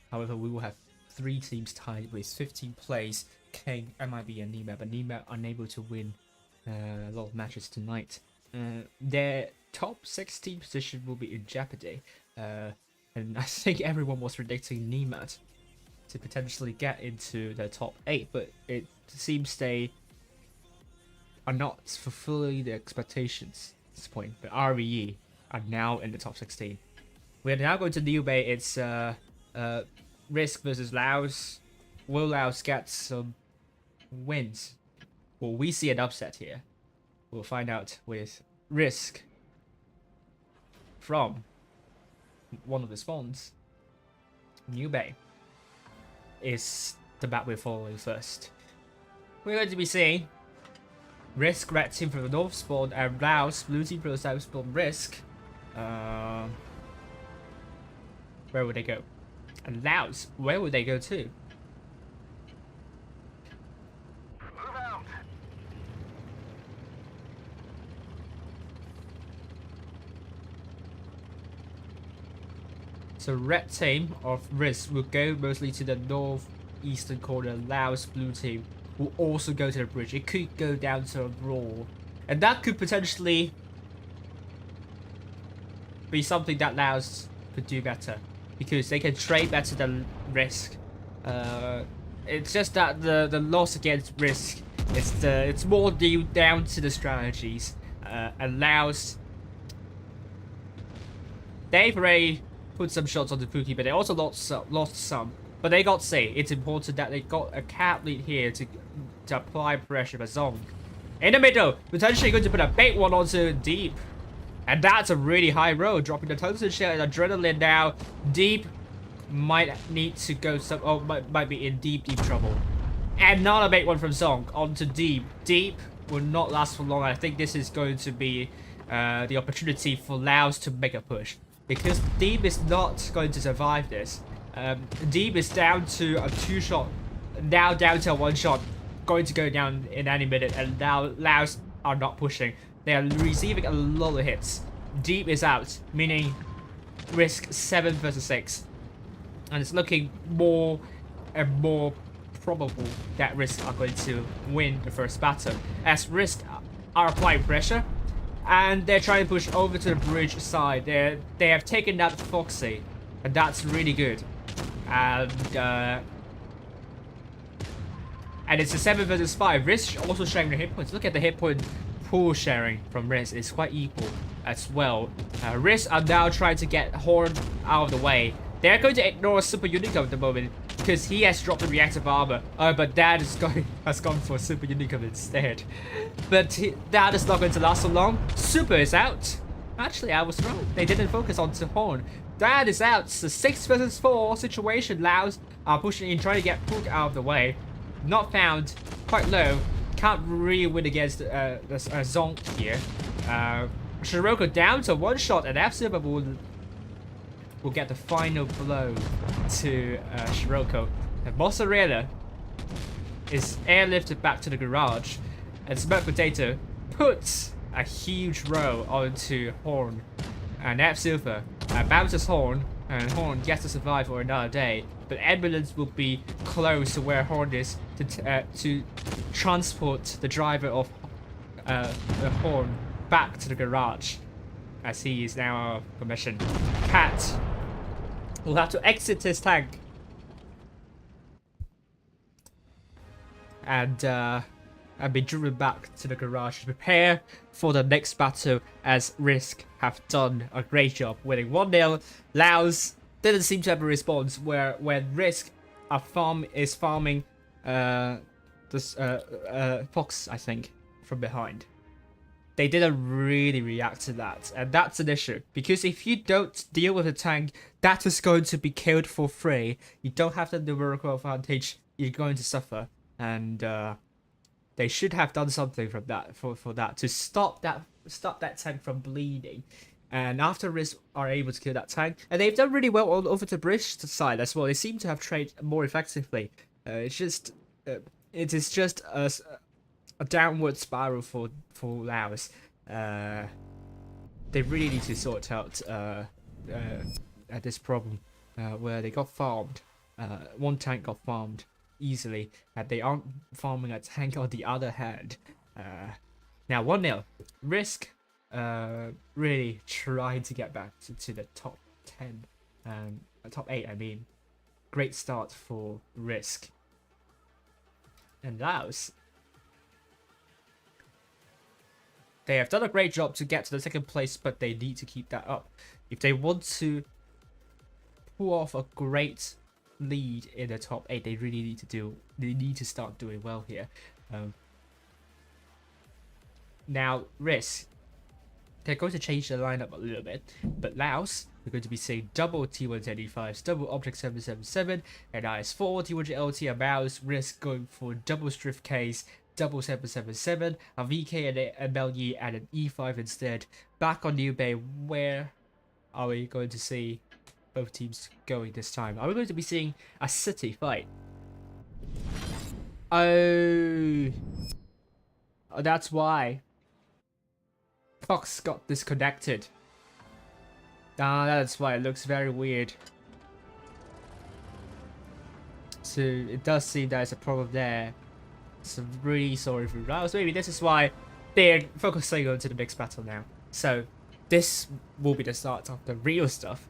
B: However, we will have 3 teams tied with 15 plays. King, MIB, and NEMA, but NEMA unable to win a lot of matches tonight. Their top 16 position will be in jeopardy. And I think everyone was predicting NEMA to potentially get into the top 8, but it seems they are not fulfilling the expectations at this point. But RVE are now in the top 16. We're now going to New Bay. It's RISQ versus Laos. Will Laos get some wins? Will we see an upset here? We'll find out with RISQ from one of the spawns. New Bay is the map we're following first. We're going to be seeing RISQ red team from the north spawn and Laos blue team from the south spawn. RISQ, where would they go? And Laos, where would they go to? So red team of RISQ will go mostly to the northeastern corner. Laos blue team will also go to the bridge. It could go down to a brawl. And that could potentially be something that Laos could do better. Because they can trade better than RISQ. It's just that the loss against RISQ, it's more due down to the strategies. And Laos, they've already put some shots on the Pookie, but they also lost some. But they got C. It's important that they got a cat lead here to apply pressure for Zong. In the middle, potentially going to put a big one onto Deep. And that's a really high roll, dropping the tungsten shell and adrenaline now. Deep might need to go some, oh, might be in deep trouble. And not a big one from Zong onto Deep. Deep will not last for long. I think this is going to be the opportunity for Laos to make a push. Because Deep is not going to survive this. Deep is down to a 2-shot, now down to a 1-shot, going to go down in any minute, and now Laos are not pushing. They are receiving a lot of hits. Deep is out, meaning RISQ 7 versus 6. And it's looking more and more probable that RISQ are going to win the first battle, as RISQ are applying pressure. And they're trying to push over to the bridge side. They have taken out Foxy, and that's really good. And it's a 7 versus 5. RISQ also sharing the hit points. Look at the hit point pool sharing from RISQ. It's quite equal as well. RISQ are now trying to get Horn out of the way. They're going to ignore Super Unicum at the moment because he has dropped the reactive armor. But Dad has gone for Super Unicum instead. But that is not going to last so long. Super is out. Actually, I was wrong. They didn't focus on Horn. Dad is out. It's a 6 versus 4 situation. Laos are pushing in, trying to get Pook out of the way. Not found. Quite low. Can't really win against Zonk here. Shiroko down to 1 shot, and F-Silver will get the final blow to Shiroko. And Mozzarella is airlifted back to the garage, and Smoked Potato puts a huge row onto Horn. And F-Silver bounces Horn, and Horn gets to survive for another day. But ambulance will be close to where Horn is to transport the driver of the Horn back to the garage, as he is now out of commission. Cat will have to exit his tank and be driven back to the garage to prepare for the next battle, as RISQ have done a great job winning 1-0. Laos didn't seem to have a response when RISQ is farming this Fox, I think, from behind. They didn't really react to that, and that's an issue, because if you don't deal with the tank, that is going to be killed for free. You don't have the numerical advantage, you're going to suffer, and they should have done something from that for that to stop that tank from bleeding. And after RISQ are able to kill that tank, and they've done really well all over the bridge side as well. They seem to have traded more effectively. It is just a downward spiral for Laos. They really need to sort out at this problem where they got farmed. One tank got farmed easily, and they aren't farming a tank on the other hand. Now 1-0. RISQ really trying to get back to the top 10, top 8 I mean. Great start for RISQ. And Laos, they have done a great job to get to the second place, but they need to keep that up. If they want to pull off a great lead in the top 8, they really need to start doing well here. Now RISQ, they're going to change the lineup a little bit, but Laos, we're going to be seeing double T175s, double Object 777, and IS4, T1LT, and Mouse. RISQ going for double Strift Ks, double 777, a VK and an MLE, and an E5 instead. Back on New Bay, where are we going to see both teams going this time? Are we going to be seeing a city fight? Oh, that's why Fox got disconnected. Ah, that's why it looks very weird. So it does seem there's a problem there. So I'm really sorry for Laos. Maybe this is why they're focusing on to the next battle now. So this will be the start of the real stuff.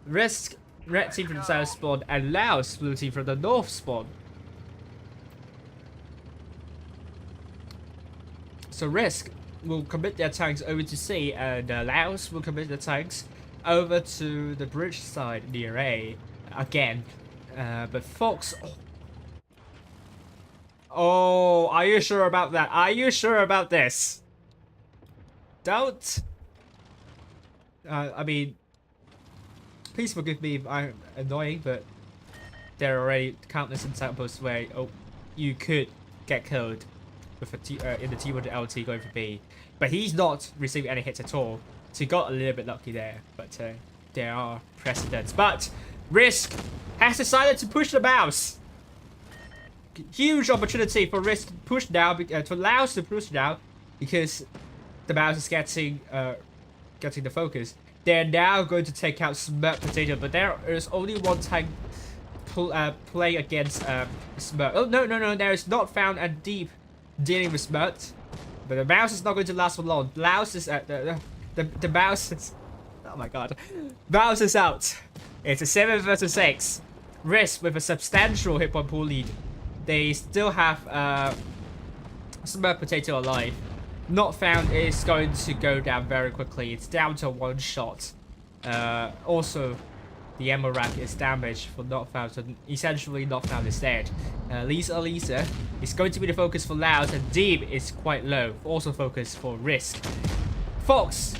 B: RISQ, red team from the south spawn, and Laos, blue team from the north spawn. So RISQ will commit their tanks over to sea, and Laos will commit their tanks over to the bridge side near A again. But Fox. Oh, are you sure about that? Are you sure about this? Don't. I mean, please forgive me if I'm annoying, but there are already countless examples where you could get killed with a in the T1 LT going for B, but he's not receiving any hits at all. So he got a little bit lucky there, but there are precedents. But RISQ has decided to push the mouse. Huge opportunity for RISQ to push now, to Laos to push now, because the mouse is getting the focus. They're now going to take out Smirk Potato, but there is only one tank playing against Smirk. Oh no! There is not found and deep dealing with Smirk, but the mouse is not going to last for long. Laos is the mouse is. Oh my god, mouse is out. It's a 7 versus 6. RISQ with a substantial hit point pool lead. They still have Smirk Potato alive. Not found is going to go down very quickly. It's down to 1 shot. Also, the ammo rack is damaged for not found, so essentially not found is dead. Lisa is going to be the focus for Laos, and Deeb is quite low. Also focus for RISQ. Fox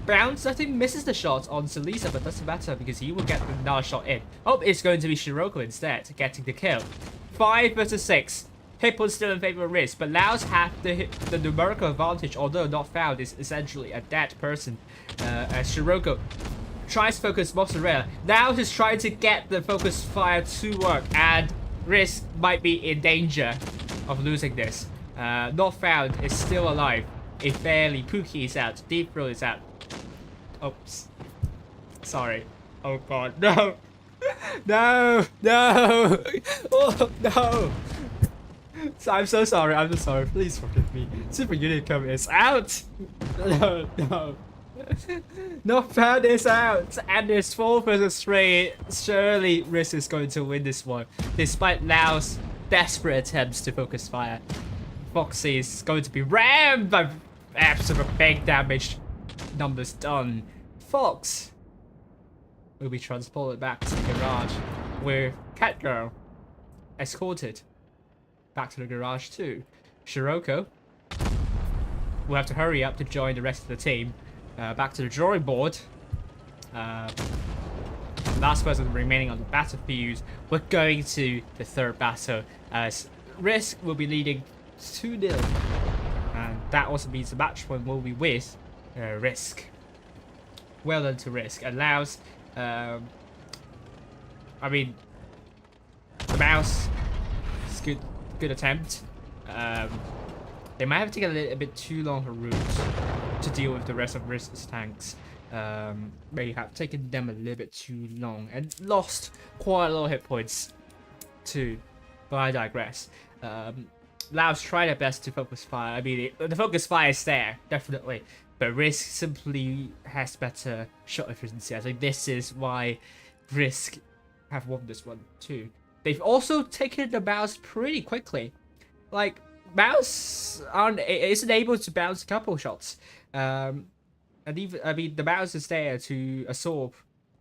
B: bounce, I think, misses the shot on Lisa, but doesn't matter because he will get another shot in. Oh, it's going to be Shiroko instead, getting the kill. 5 versus 6. Hit point still in favor of RISQ, but Laos have the numerical advantage, although not found is essentially a dead person. As Shiroko tries to focus Mozzarella. Laos is trying to get the focus fire to work, and RISQ might be in danger of losing this. Not found is still alive. It barely. Pookie is out. Deep Throat is out. Oops. Sorry. Oh god, no! No! No! Oh, no! So I'm so sorry, I'm so sorry. Please forgive me. Super Unicum is out! No, no. Not bad is out! And it's 4 versus 3. Surely RISQ is going to win this one. Despite Laos' desperate attempts to focus fire. Foxy is going to be rammed by absolute big damage. Numbers done. Fox will be transported back to the garage where Catgirl escorted back to the garage too. Shiroko will have to hurry up to join the rest of the team. Back to the drawing board. Last person remaining on the battlefield. We're going to the third battle as RISQ will be leading 2-0. And that also means the match point will be with RISQ. Well done to RISQ. Allows, I mean, the mouse is good attempt. They might have taken a little bit too long a route to deal with the rest of RISQ's tanks. May have taken them a little bit too long and lost quite a lot of hit points too. But I digress. Laos try their best to focus fire. I mean, the focus fire is there, definitely. But RISQ simply has better shot efficiency. I think this is why RISQ have won this one too. They've also taken the mouse pretty quickly. Like, mouse isn't able to bounce a couple shots. And even, I mean, the mouse is there to absorb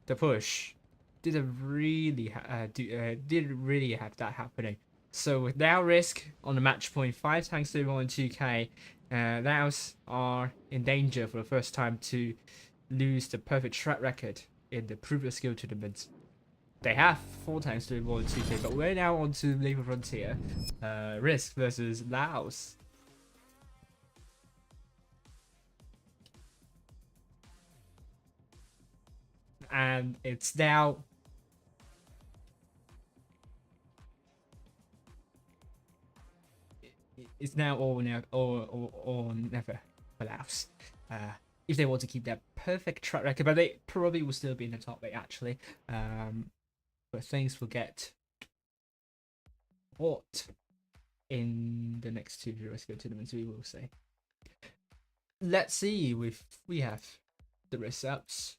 B: the push. Didn't really have that happening. So with now RISQ on the match point, 5 tanks to 1 2k, Laos are in danger for the first time to lose the perfect track record in the previous skill tournament. They have 4 tanks to 1 2k, but we're now on to Labor Frontier. RISQ versus Laos. And it's now all now or never for Laos. if they want to keep their perfect track record, but they probably will still be in the top 8 actually. But things will get hot in the next 2 RISQ tournaments, we will say. Let's see if we have the results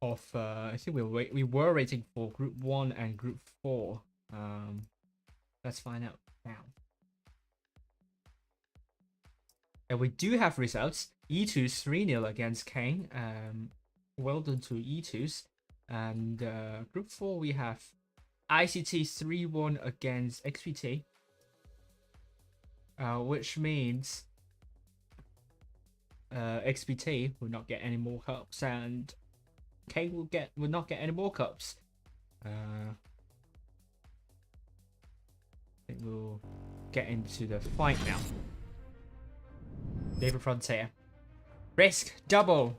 B: of I think we were waiting for Group 1 and Group 4. Let's find out now. And we do have results. E2's 3-0 against Kang. Well done to E2's. And Group 4 we have ICT 3-1 against XPT. Which means XPT will not get any more cups and K will not get any more cups. I think we'll get into the fight now. David Frontier. RISQ double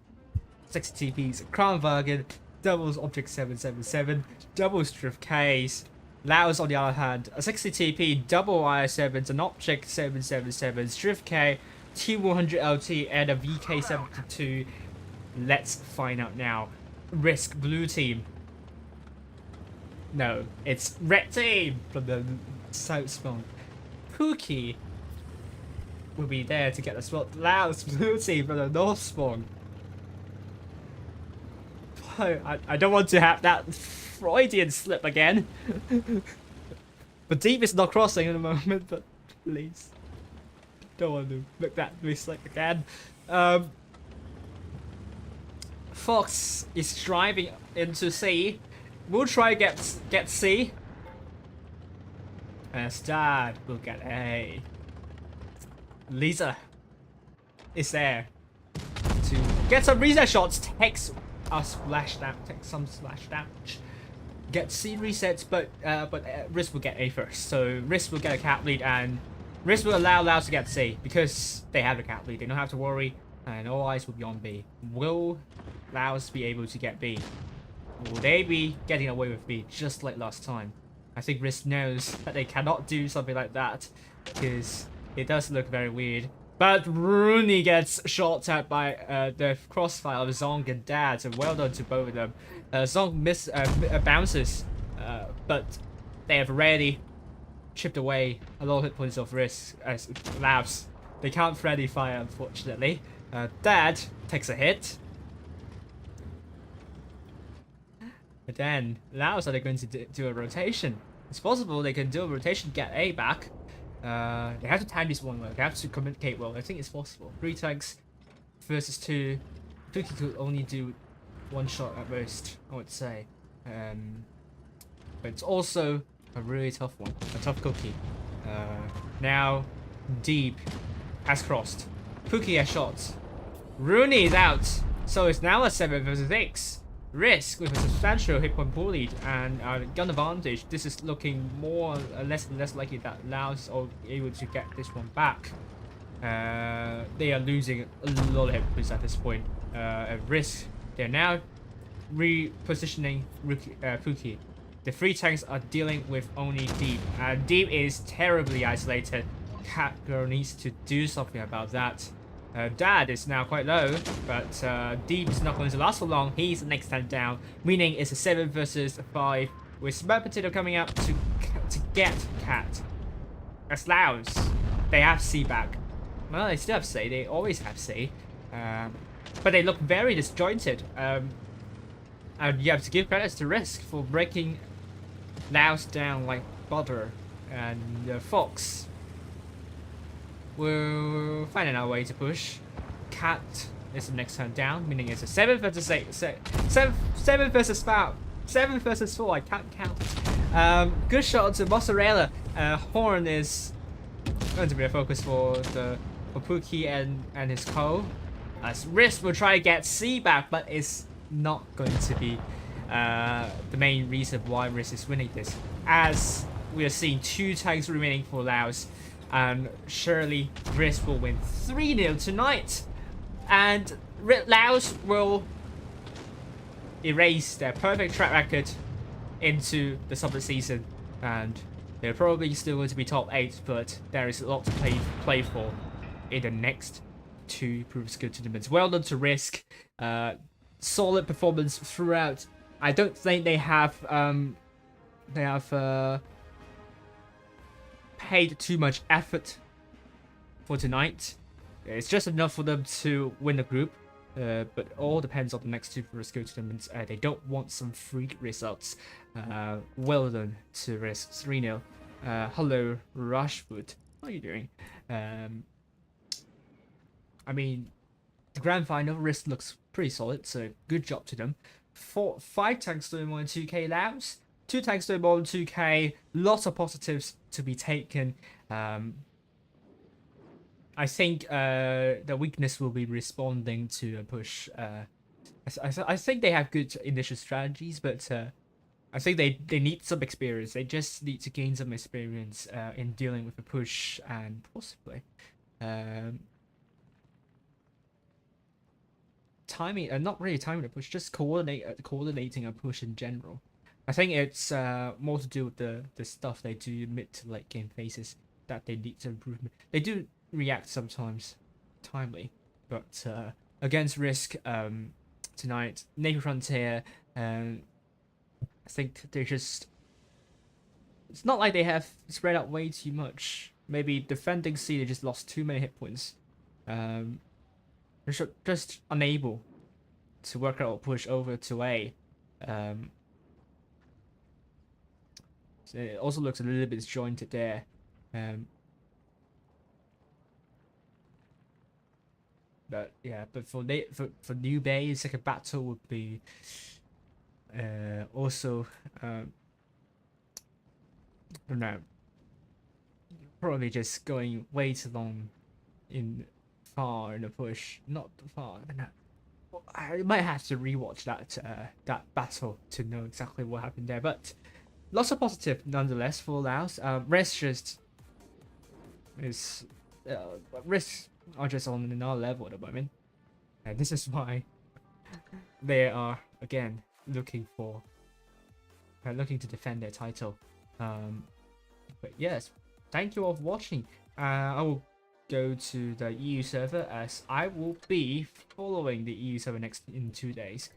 B: 60 TPs, Kranwagen doubles object 777, doubles drift Ks. Laos on the other hand, a 60 TP double IS7s, an object 777, drift K, T100 LT and a VK72. Let's find out now. RISQ blue team. No, it's red team from the south spawn. Pookie will be there to get the spot. Laos blue team from the north spawn. I don't want to have that Freudian slip again. But Deep is not crossing at the moment, but please. Don't want to make that mistake again. Fox is driving into C. We'll try get C. And Stad will get A. Lisa is there to get some reset shots, takes some splash damage. Get C resets, but RISQ will get A first. So RISQ will get a cap lead and RISQ will allow Laos to get C because they have the cap lead. They don't have to worry, and all eyes will be on B. Will Laos be able to get B? Will they be getting away with B just like last time? I think RISQ knows that they cannot do something like that because it does look very weird. But Rooney gets shot at by the crossfire of Zong and Dad, so well done to both of them. Zong bounces, but they have already chipped away a lot of hit points of RISQ as Laos. They can't friendly fire, unfortunately. Dad takes a hit. But then, Laos are they going to do a rotation? It's possible they can do a rotation, get A back. They have to time this one well. They have to communicate well. I think it's possible. 3 tanks versus 2. Cookie could only do 1 shot at most, I would say. But it's also a really tough one. A tough Cookie. Now, Deep has crossed. Cookie has shot. Rooney is out. So it's now a 7 versus 6. RISQ with a substantial hit point pool lead and gun advantage. This is looking less and less likely that Laos are able to get this one back. They are losing a lot of hit points at this point. At RISQ, they're now repositioning Pookie. The 3 tanks are dealing with only Deep, and Deep is terribly isolated. Cat Girl needs to do something about that. Dad is now quite low, but Deep is not going to last for long. He's the next tank down, meaning it's a 7 versus 5 with Smart Potato coming up to get Cat. As Laos, they have C back. Well, they still have C. They always have C, but they look very disjointed. And you have to give credits to RISQ for breaking Laos down like butter. And Fox, we're finding our way to push. Cat is the next turn down, meaning it's a 7 versus 8. 7 versus 5. 7 versus 4. I can't count. Good shot to Mozzarella. Horn is going to be a focus for Pookie and his co. As RISQ will try to get C back, but it's not going to be the main reason why RISQ is winning this. As we are seeing 2 tanks remaining for Laos. And surely RISQ will win 3-0 tonight. And Laos will erase their perfect track record into the summer season. And they're probably still going to be top 8, but there is a lot to play for in the next 2 proof skill tournaments. Well done to Risk. Solid performance throughout. I don't think they have paid too much effort for tonight. It's just enough for them to win the group. But all depends on the next 2 proof skill tournaments. They don't want some freak results. Well done to Risk. 3-0. Hello, Rushwood. How are you doing? I mean, the grand final Risk looks pretty solid, so good job to them. 5 tanks doing more than 2k Laos, 2 tanks doing more than 2k. Lots of positives to be taken. I think the weakness will be responding to a push. I think they have good initial strategies, but I think they need some experience. They just need to gain some experience in dealing with a push and possibly timing. Not really timing a push, just coordinating a push in general. I think it's more to do with the stuff they do mid to late game phases that they need to improve. They do react sometimes timely, but against Risk tonight, Navy Frontier, I think they're just, it's not like they have spread out way too much. Maybe defending C, they just lost too many hit points. They're just unable to work out a push over to A. So it also looks a little bit disjointed there. But yeah, but for New Bay, second battle would be also I don't know, probably just going way too long in the push. Not far. I don't know. I might have to rewatch that battle to know exactly what happened there. But lots of positive nonetheless for Laos. Risk just is Risk are just on another level at the moment, and this is why they are again looking to defend their title. But yes, thank you all for watching. I will go to the EU server as I will be following the EU server in 2 days.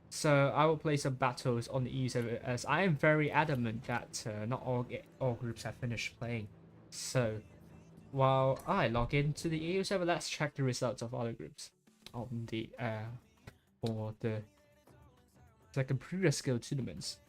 B: So I will play some battles on the EU server as I am very adamant that not all groups have finished playing. So while I log into the EU server, let's check the results of other groups on the for the second previous skill tournaments.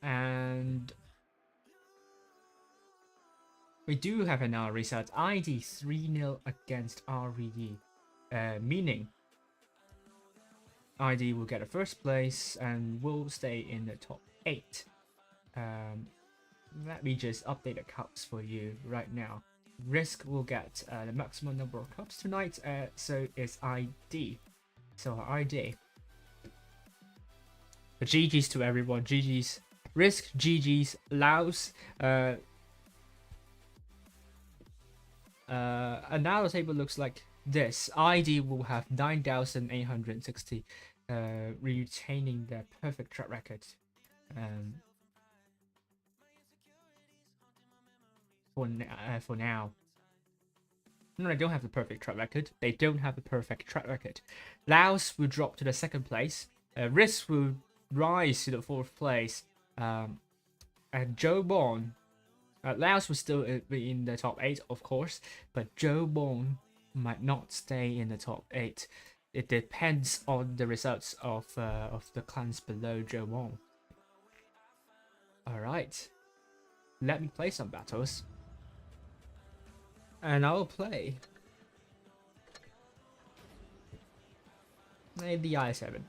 B: And we do have an R result. ID 3-0 against RISQ, meaning ID will get a first place and will stay in the top 8. Let me just update the cups for you right now. RISQ will get the maximum number of cups tonight, so it's ID. So ID. But GG's to everyone. GG's. RISQ, GG's, Laos. And now the table looks like this. ID will have 9,860, retaining their perfect track record. For now. No, they don't have the perfect track record. They don't have the perfect track record. Laos will drop to the 2nd place. RISQ will rise to the 4th place. And Joe Bon, Laos will still be in the top 8, of course, but Joe Bon might not stay in the top 8. It depends on the results of the clans below Joe Bon. All right, let me play some battles, and I'll play the I7.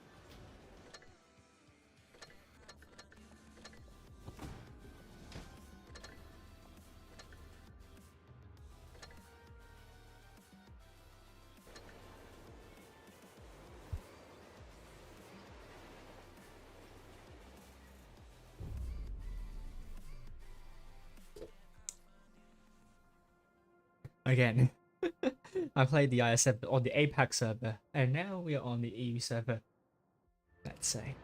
B: Again, I played the ISF on the APAC server, and now we are on the EU server. Let's say.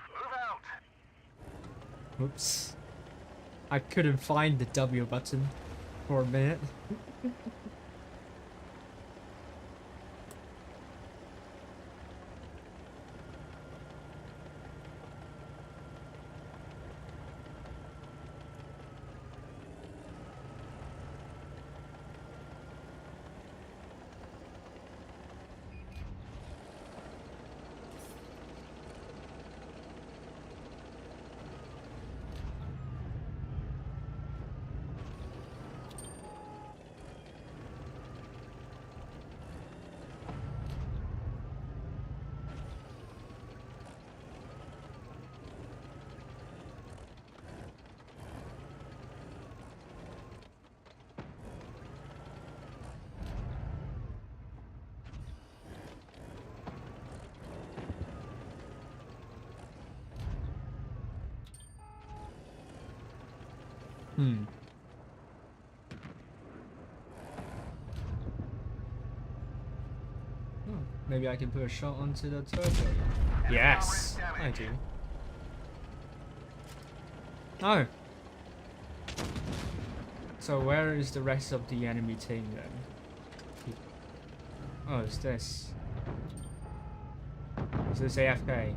C: Move out.
B: Oops. I couldn't find the W button for a minute. Oh, maybe I can put a shot onto the turtle. Yes, I do. Oh. So where is the rest of the enemy team then? Oh, it's this. Is this AFK?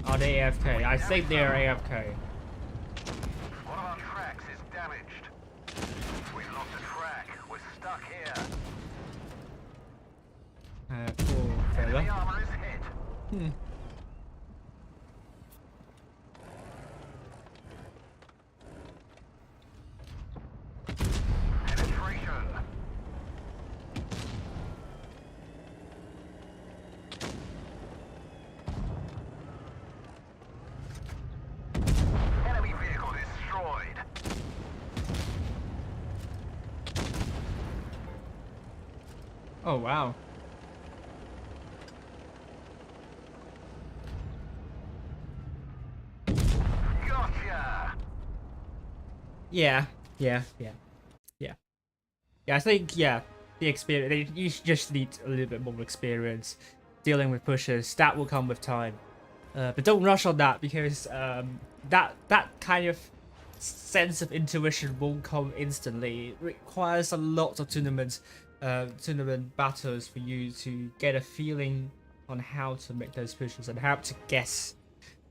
B: Are they AFK? I think they are AFK.
C: One of our tracks is damaged. We've lost a track. We're stuck here.
B: Poor fella.
C: Enemy armor is hit. Penetration. Enemy vehicle destroyed.
B: Oh wow.
C: Gotcha.
B: Yeah. I think the experience. You just need a little bit more experience dealing with pushers. That will come with time, but don't rush on that because that kind of sense of intuition won't come instantly. It requires a lot of tournament battles for you to get a feeling on how to make those pushes and how to guess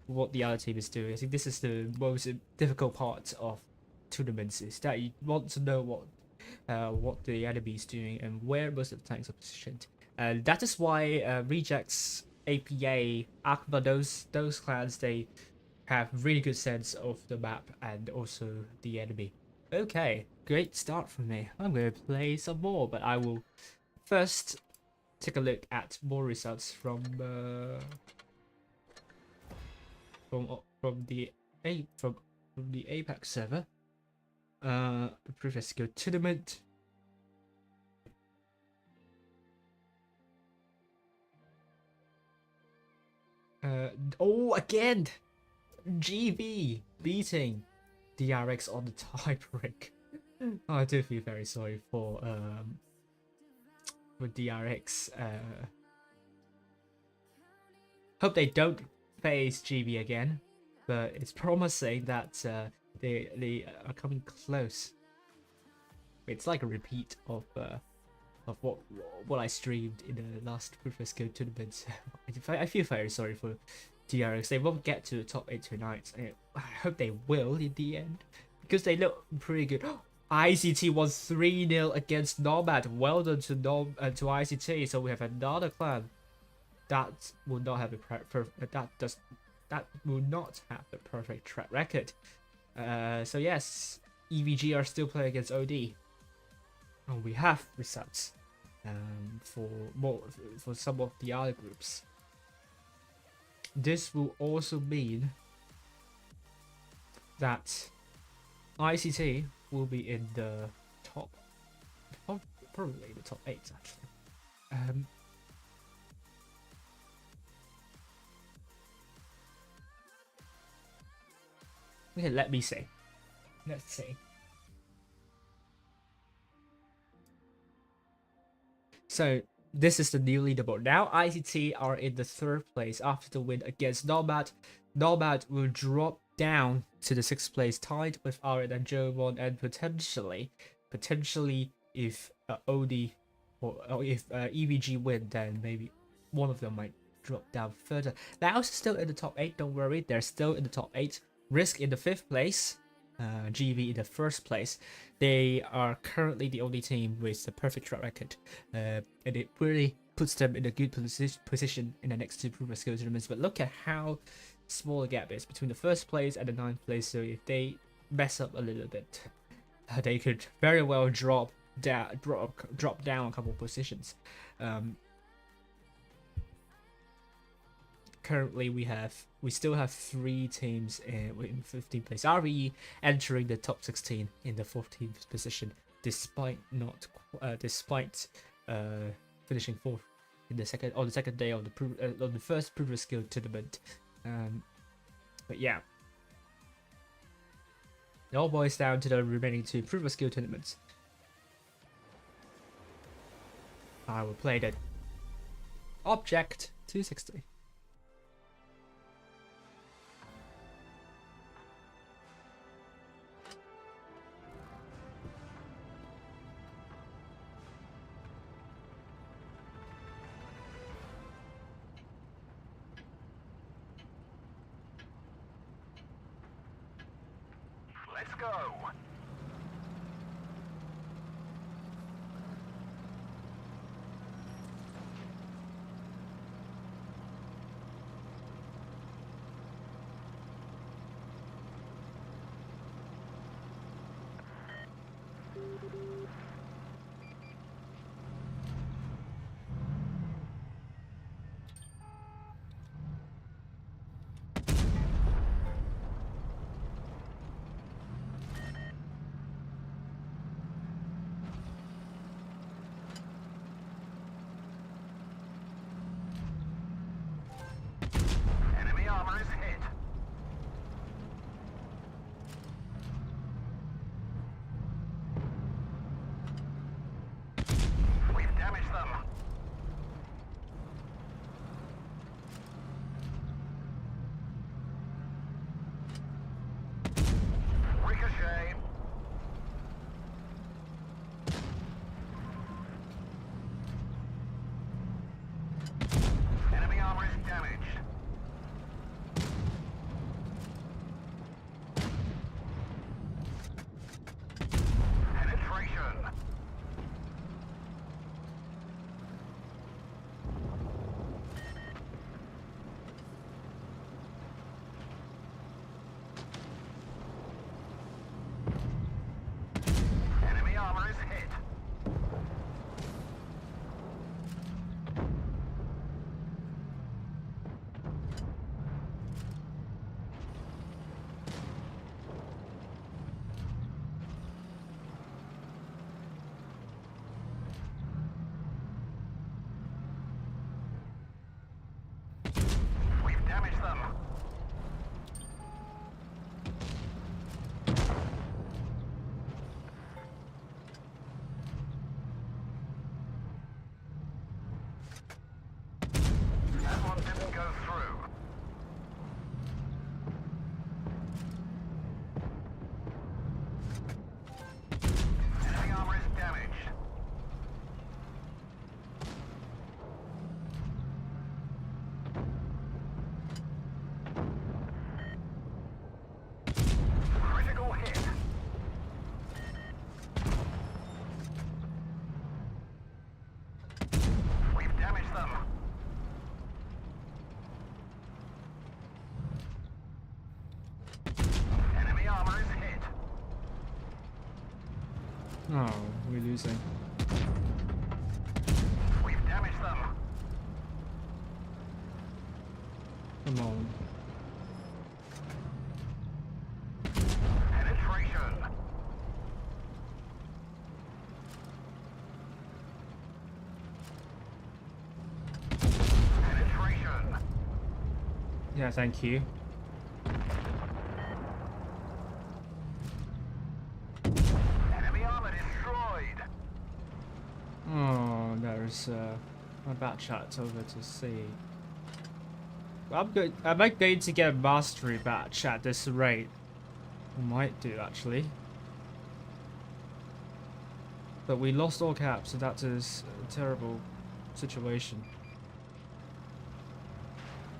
B: what the other team is doing. I think this is the most difficult part of tournaments, is that you want to know what the enemy is doing and where most of the tanks are positioned. And that is why Rejects, APA, Akba, those clans, they have really good sense of the map and also the enemy. Okay, great start from me. I'm going to play some more, but I will first take a look at more results from the APAC server. The previous skill tournament. Oh, again, GB beating DRX on the tiebreak. Oh, I do feel very sorry for DRX. Hope they don't face GB again, but it's promising that they are coming close. It's like a repeat of what I streamed in the last previous skill tournament. I feel very sorry for DRX. They won't get to the top 8 tonight. I hope they will in the end, because they look pretty good. ICT won 3-0 against Nomad. Well done to ICT. So we have another clan that will not have that will not have the perfect track record. So yes, EVG are still playing against OD. And we have results for some of the other groups. This will also mean that ICT will be in the top probably the top 8 actually. Okay, let me see. Let's see. So this is the new leaderboard. Now ICT are in the 3rd place after the win against Nomad. Nomad will drop down to the 6th place, tied with Arid and Jomon, and potentially if OD or if EVG win, then maybe one of them might drop down further. Laos is still in the top 8, don't worry, they're still in the top 8. RISQ in the 5th place, GV in the 1st place. They are currently the only team with the perfect track record, and it really puts them in a good position in the next 2 Proof of Skill tournaments. But look at how small the gap is between the 1st place and the 9th place, so if they mess up a little bit, they could very well drop down a couple of positions. Currently, we still have 3 teams in 15th place. RISQ entering the top 16 in the 14th position, despite finishing 4th in the second day of the first Proof of Skill tournament. But yeah, it all boils down to the remaining 2 Proof of Skill tournaments. I will play the Object 260.
C: Let's go. Enemy armor is hit. We've damaged them. Ricochet. Enemy armor is damaged. Penetration. Enemy armor is hit. We've damaged them. That one didn't go through. Enemy armor is damaged. Critical hit. We've damaged them. Enemy armor is hit.
B: Oh, we're losing.
C: We've damaged them.
B: Come on.
C: Penetration.
B: Yeah, thank you.
C: Enemy armor destroyed.
B: Oh, there's a bad chat over to see. I'm good. Am I going to get a mastery badge at this rate? I might do actually. But we lost all caps, so that is a terrible situation.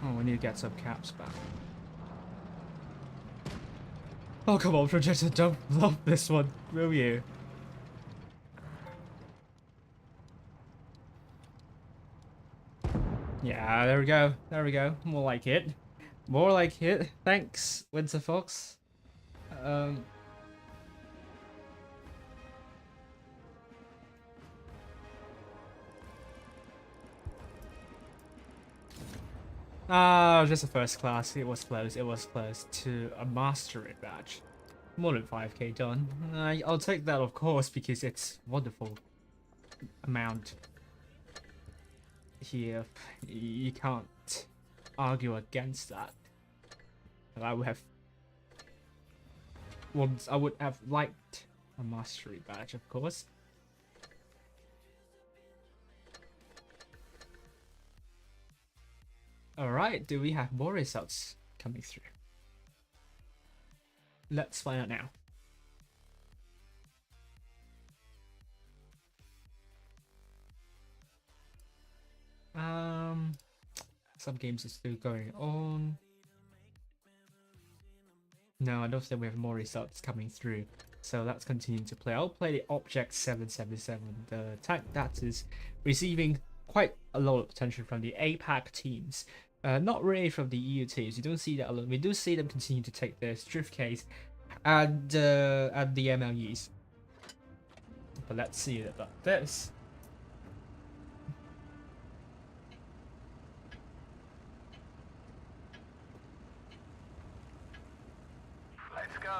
B: Oh, we need to get some caps back. Oh, come on, Projector, don't love this one, will you? Yeah, there we go. There we go. More like it. More like it. Thanks, Winter Fox. Just a first class. It was close. It was close to a mastery badge. More than 5k done. I'll take that, of course, because it's wonderful amount here. You can't argue against that. I would have I would have liked a mastery badge, of course. Alright, do we have more results coming through? Let's find out now. Some games are still going on. No, I don't think we have more results coming through. So let's continue to play. I'll play the Object 777, the tank that is receiving quite a lot of attention from the APAC teams. Not really from the EU teams. You don't see that a lot. We do see them continue to take their drift case and the MLEs. But let's see about this.
C: Let's go.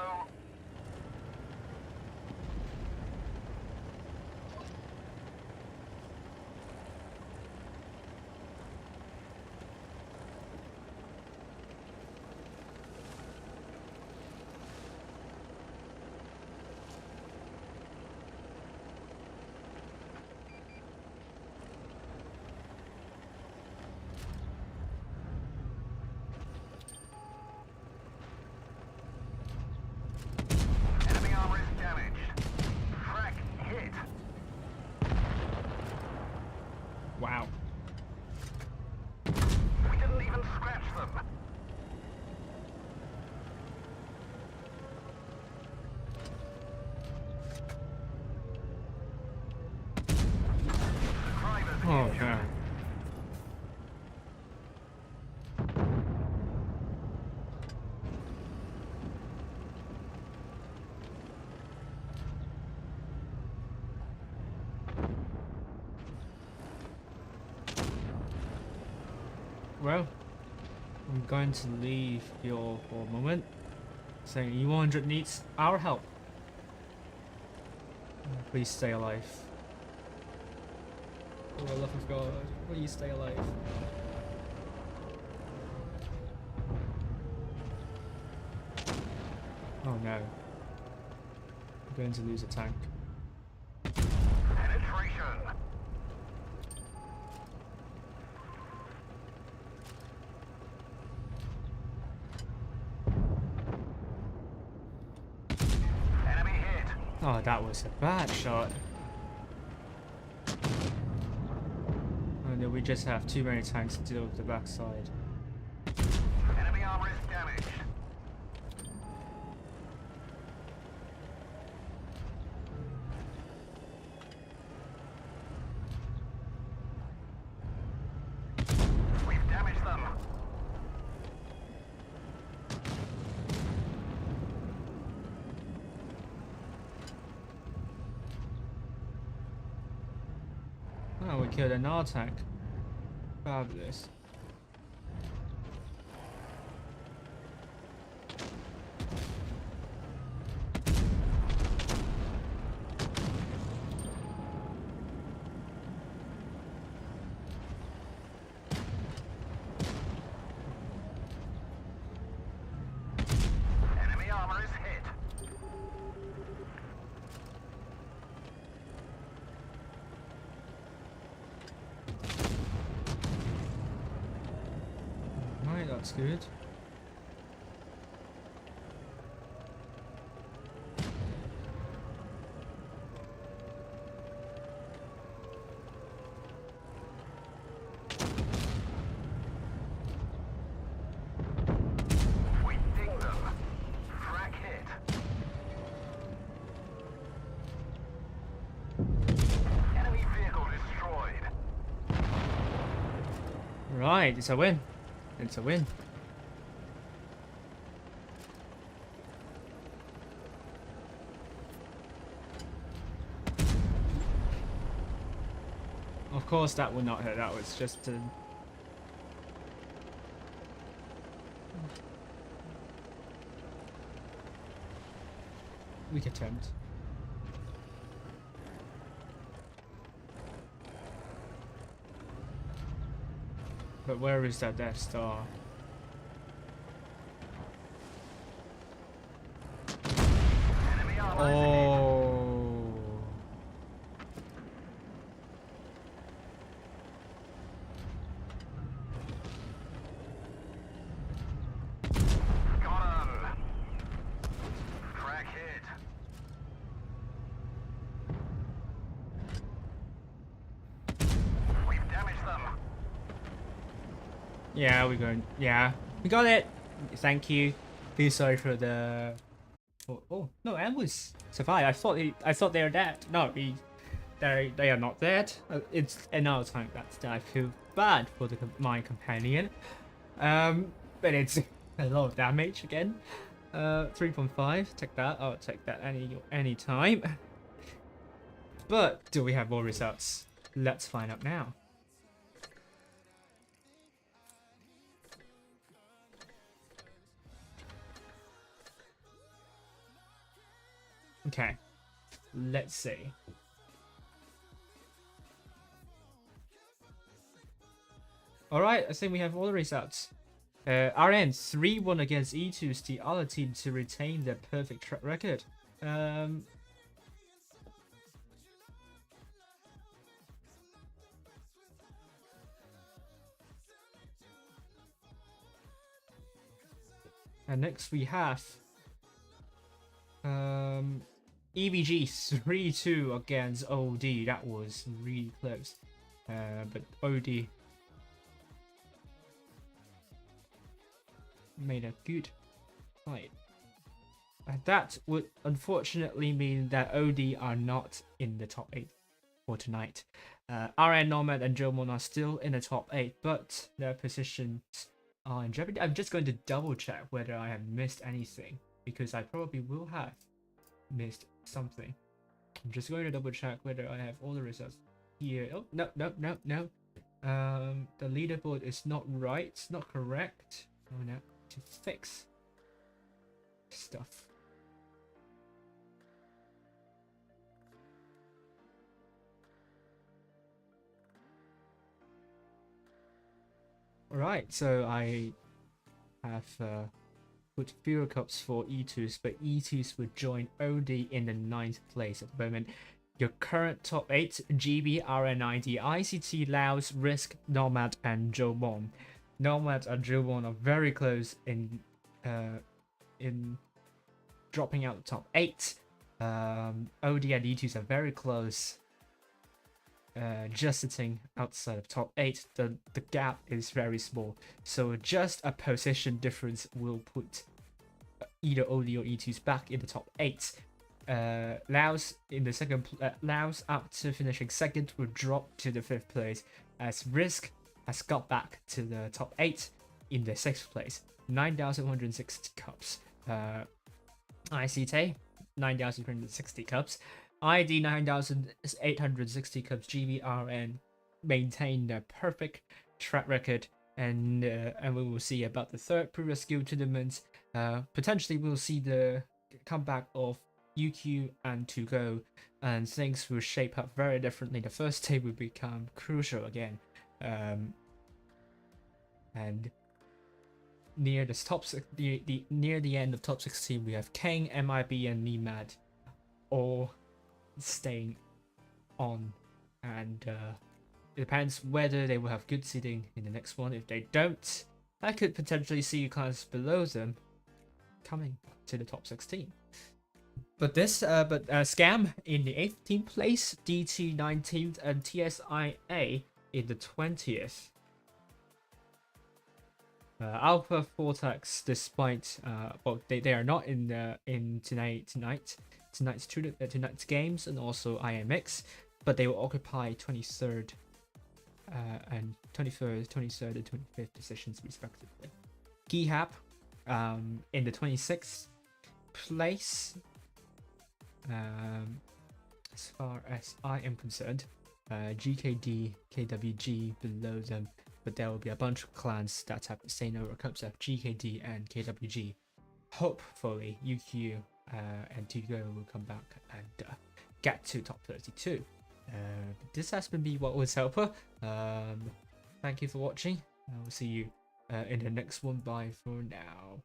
C: Enemy armor is damaged. Frack hit.
B: Wow.
C: We didn't even scratch them. Subscribers
B: Oh
C: injured.
B: no. Well, I'm going to leave you all for a moment. Saying E100 needs our help. Please stay alive. For the love of God, please stay alive. Oh no. I'm going to lose a tank.
C: Penetration. Enemy hit.
B: Oh, that was a bad shot. Oh no, we just have too many tanks to deal with the backside.
C: Enemy armor is damaged. We've damaged them.
B: Oh, we killed another tank. Fabulous. That's good.
C: We ding them. Frack hit. Enemy vehicle destroyed.
B: Right, it's a win. It's a win. Of course, that would not hit. That was just a weak attempt. But where is that Death Star?
C: Enemy armor.
B: Oh.
C: Got him. Frack hit. We've damaged them.
B: Yeah, we're going. Yeah, we got it. Thank you. Feel sorry for the. Oh no, Ambus survived. I thought they were dead. No, they are not dead. It's another time that I feel bad for my companion. But it's a lot of damage again. 3.5. Take that. I'll take that any time. But do we have more results? Let's find out now. Okay, let's see. Alright, I think we have all the results. RN 3-1 against E2 is the other team to retain their perfect track record. And next we have EVG 3-2 against OD. That was really close. But OD made a good fight. And that would unfortunately mean that OD are not in the top 8 for tonight. RN, Nomad and Jomon are still in the top 8, but their positions are in jeopardy. I'm just going to double check whether I have missed anything, because I probably will have missed something. I'm just going to double check whether I have all the results here. Oh, no. The leaderboard is not right. It's not correct. I'm gonna have to fix stuff. Alright, so I have put fewer cups for E2s, but E2s would join OD in the 9th place at the moment. Your current top 8, GB, RNID, ICT, Laos, RISQ, Nomad, and Jomon. Nomad and Jomon are very close in dropping out the top 8. OD and E2s are very close, just sitting outside of top 8. The gap is very small, so just a position difference will put either OD or E2s back in the top 8. Laos in the second. Laos after finishing second will drop to the 5th place, as RISQ has got back to the top 8 in the 6th place, 9,160 cups. ICT 9,360 cups. ID 9,860 cups. GBRN maintain their perfect track record, and we will see about the 3rd previous skill tournament. Potentially we'll see the comeback of UQ and To Go, and things will shape up very differently. The first day will become crucial again, and near the near the end of top 16, we have Kang, MIB, and Nemad all staying on, and it depends whether they will have good seeding in the next one. If they don't, I could potentially see clans below them coming to the top 16. But Scam in the 18th place, DT 19th, and TSIA in the 20th. Alpha Vortex, despite they are not in tonight's games, and also IMX, but they will occupy 23rd and 23rd and 25th positions respectively. Gihap in the 26th place. As far as I am concerned, GKD, KWG below them, but there will be a bunch of clans that have the same number of cups as GKD and KWG. Hopefully, UQ and Tigo will come back and get to top 32. This has been me, What Was Helper. Thank you for watching. I will see you in the next one. Bye for now.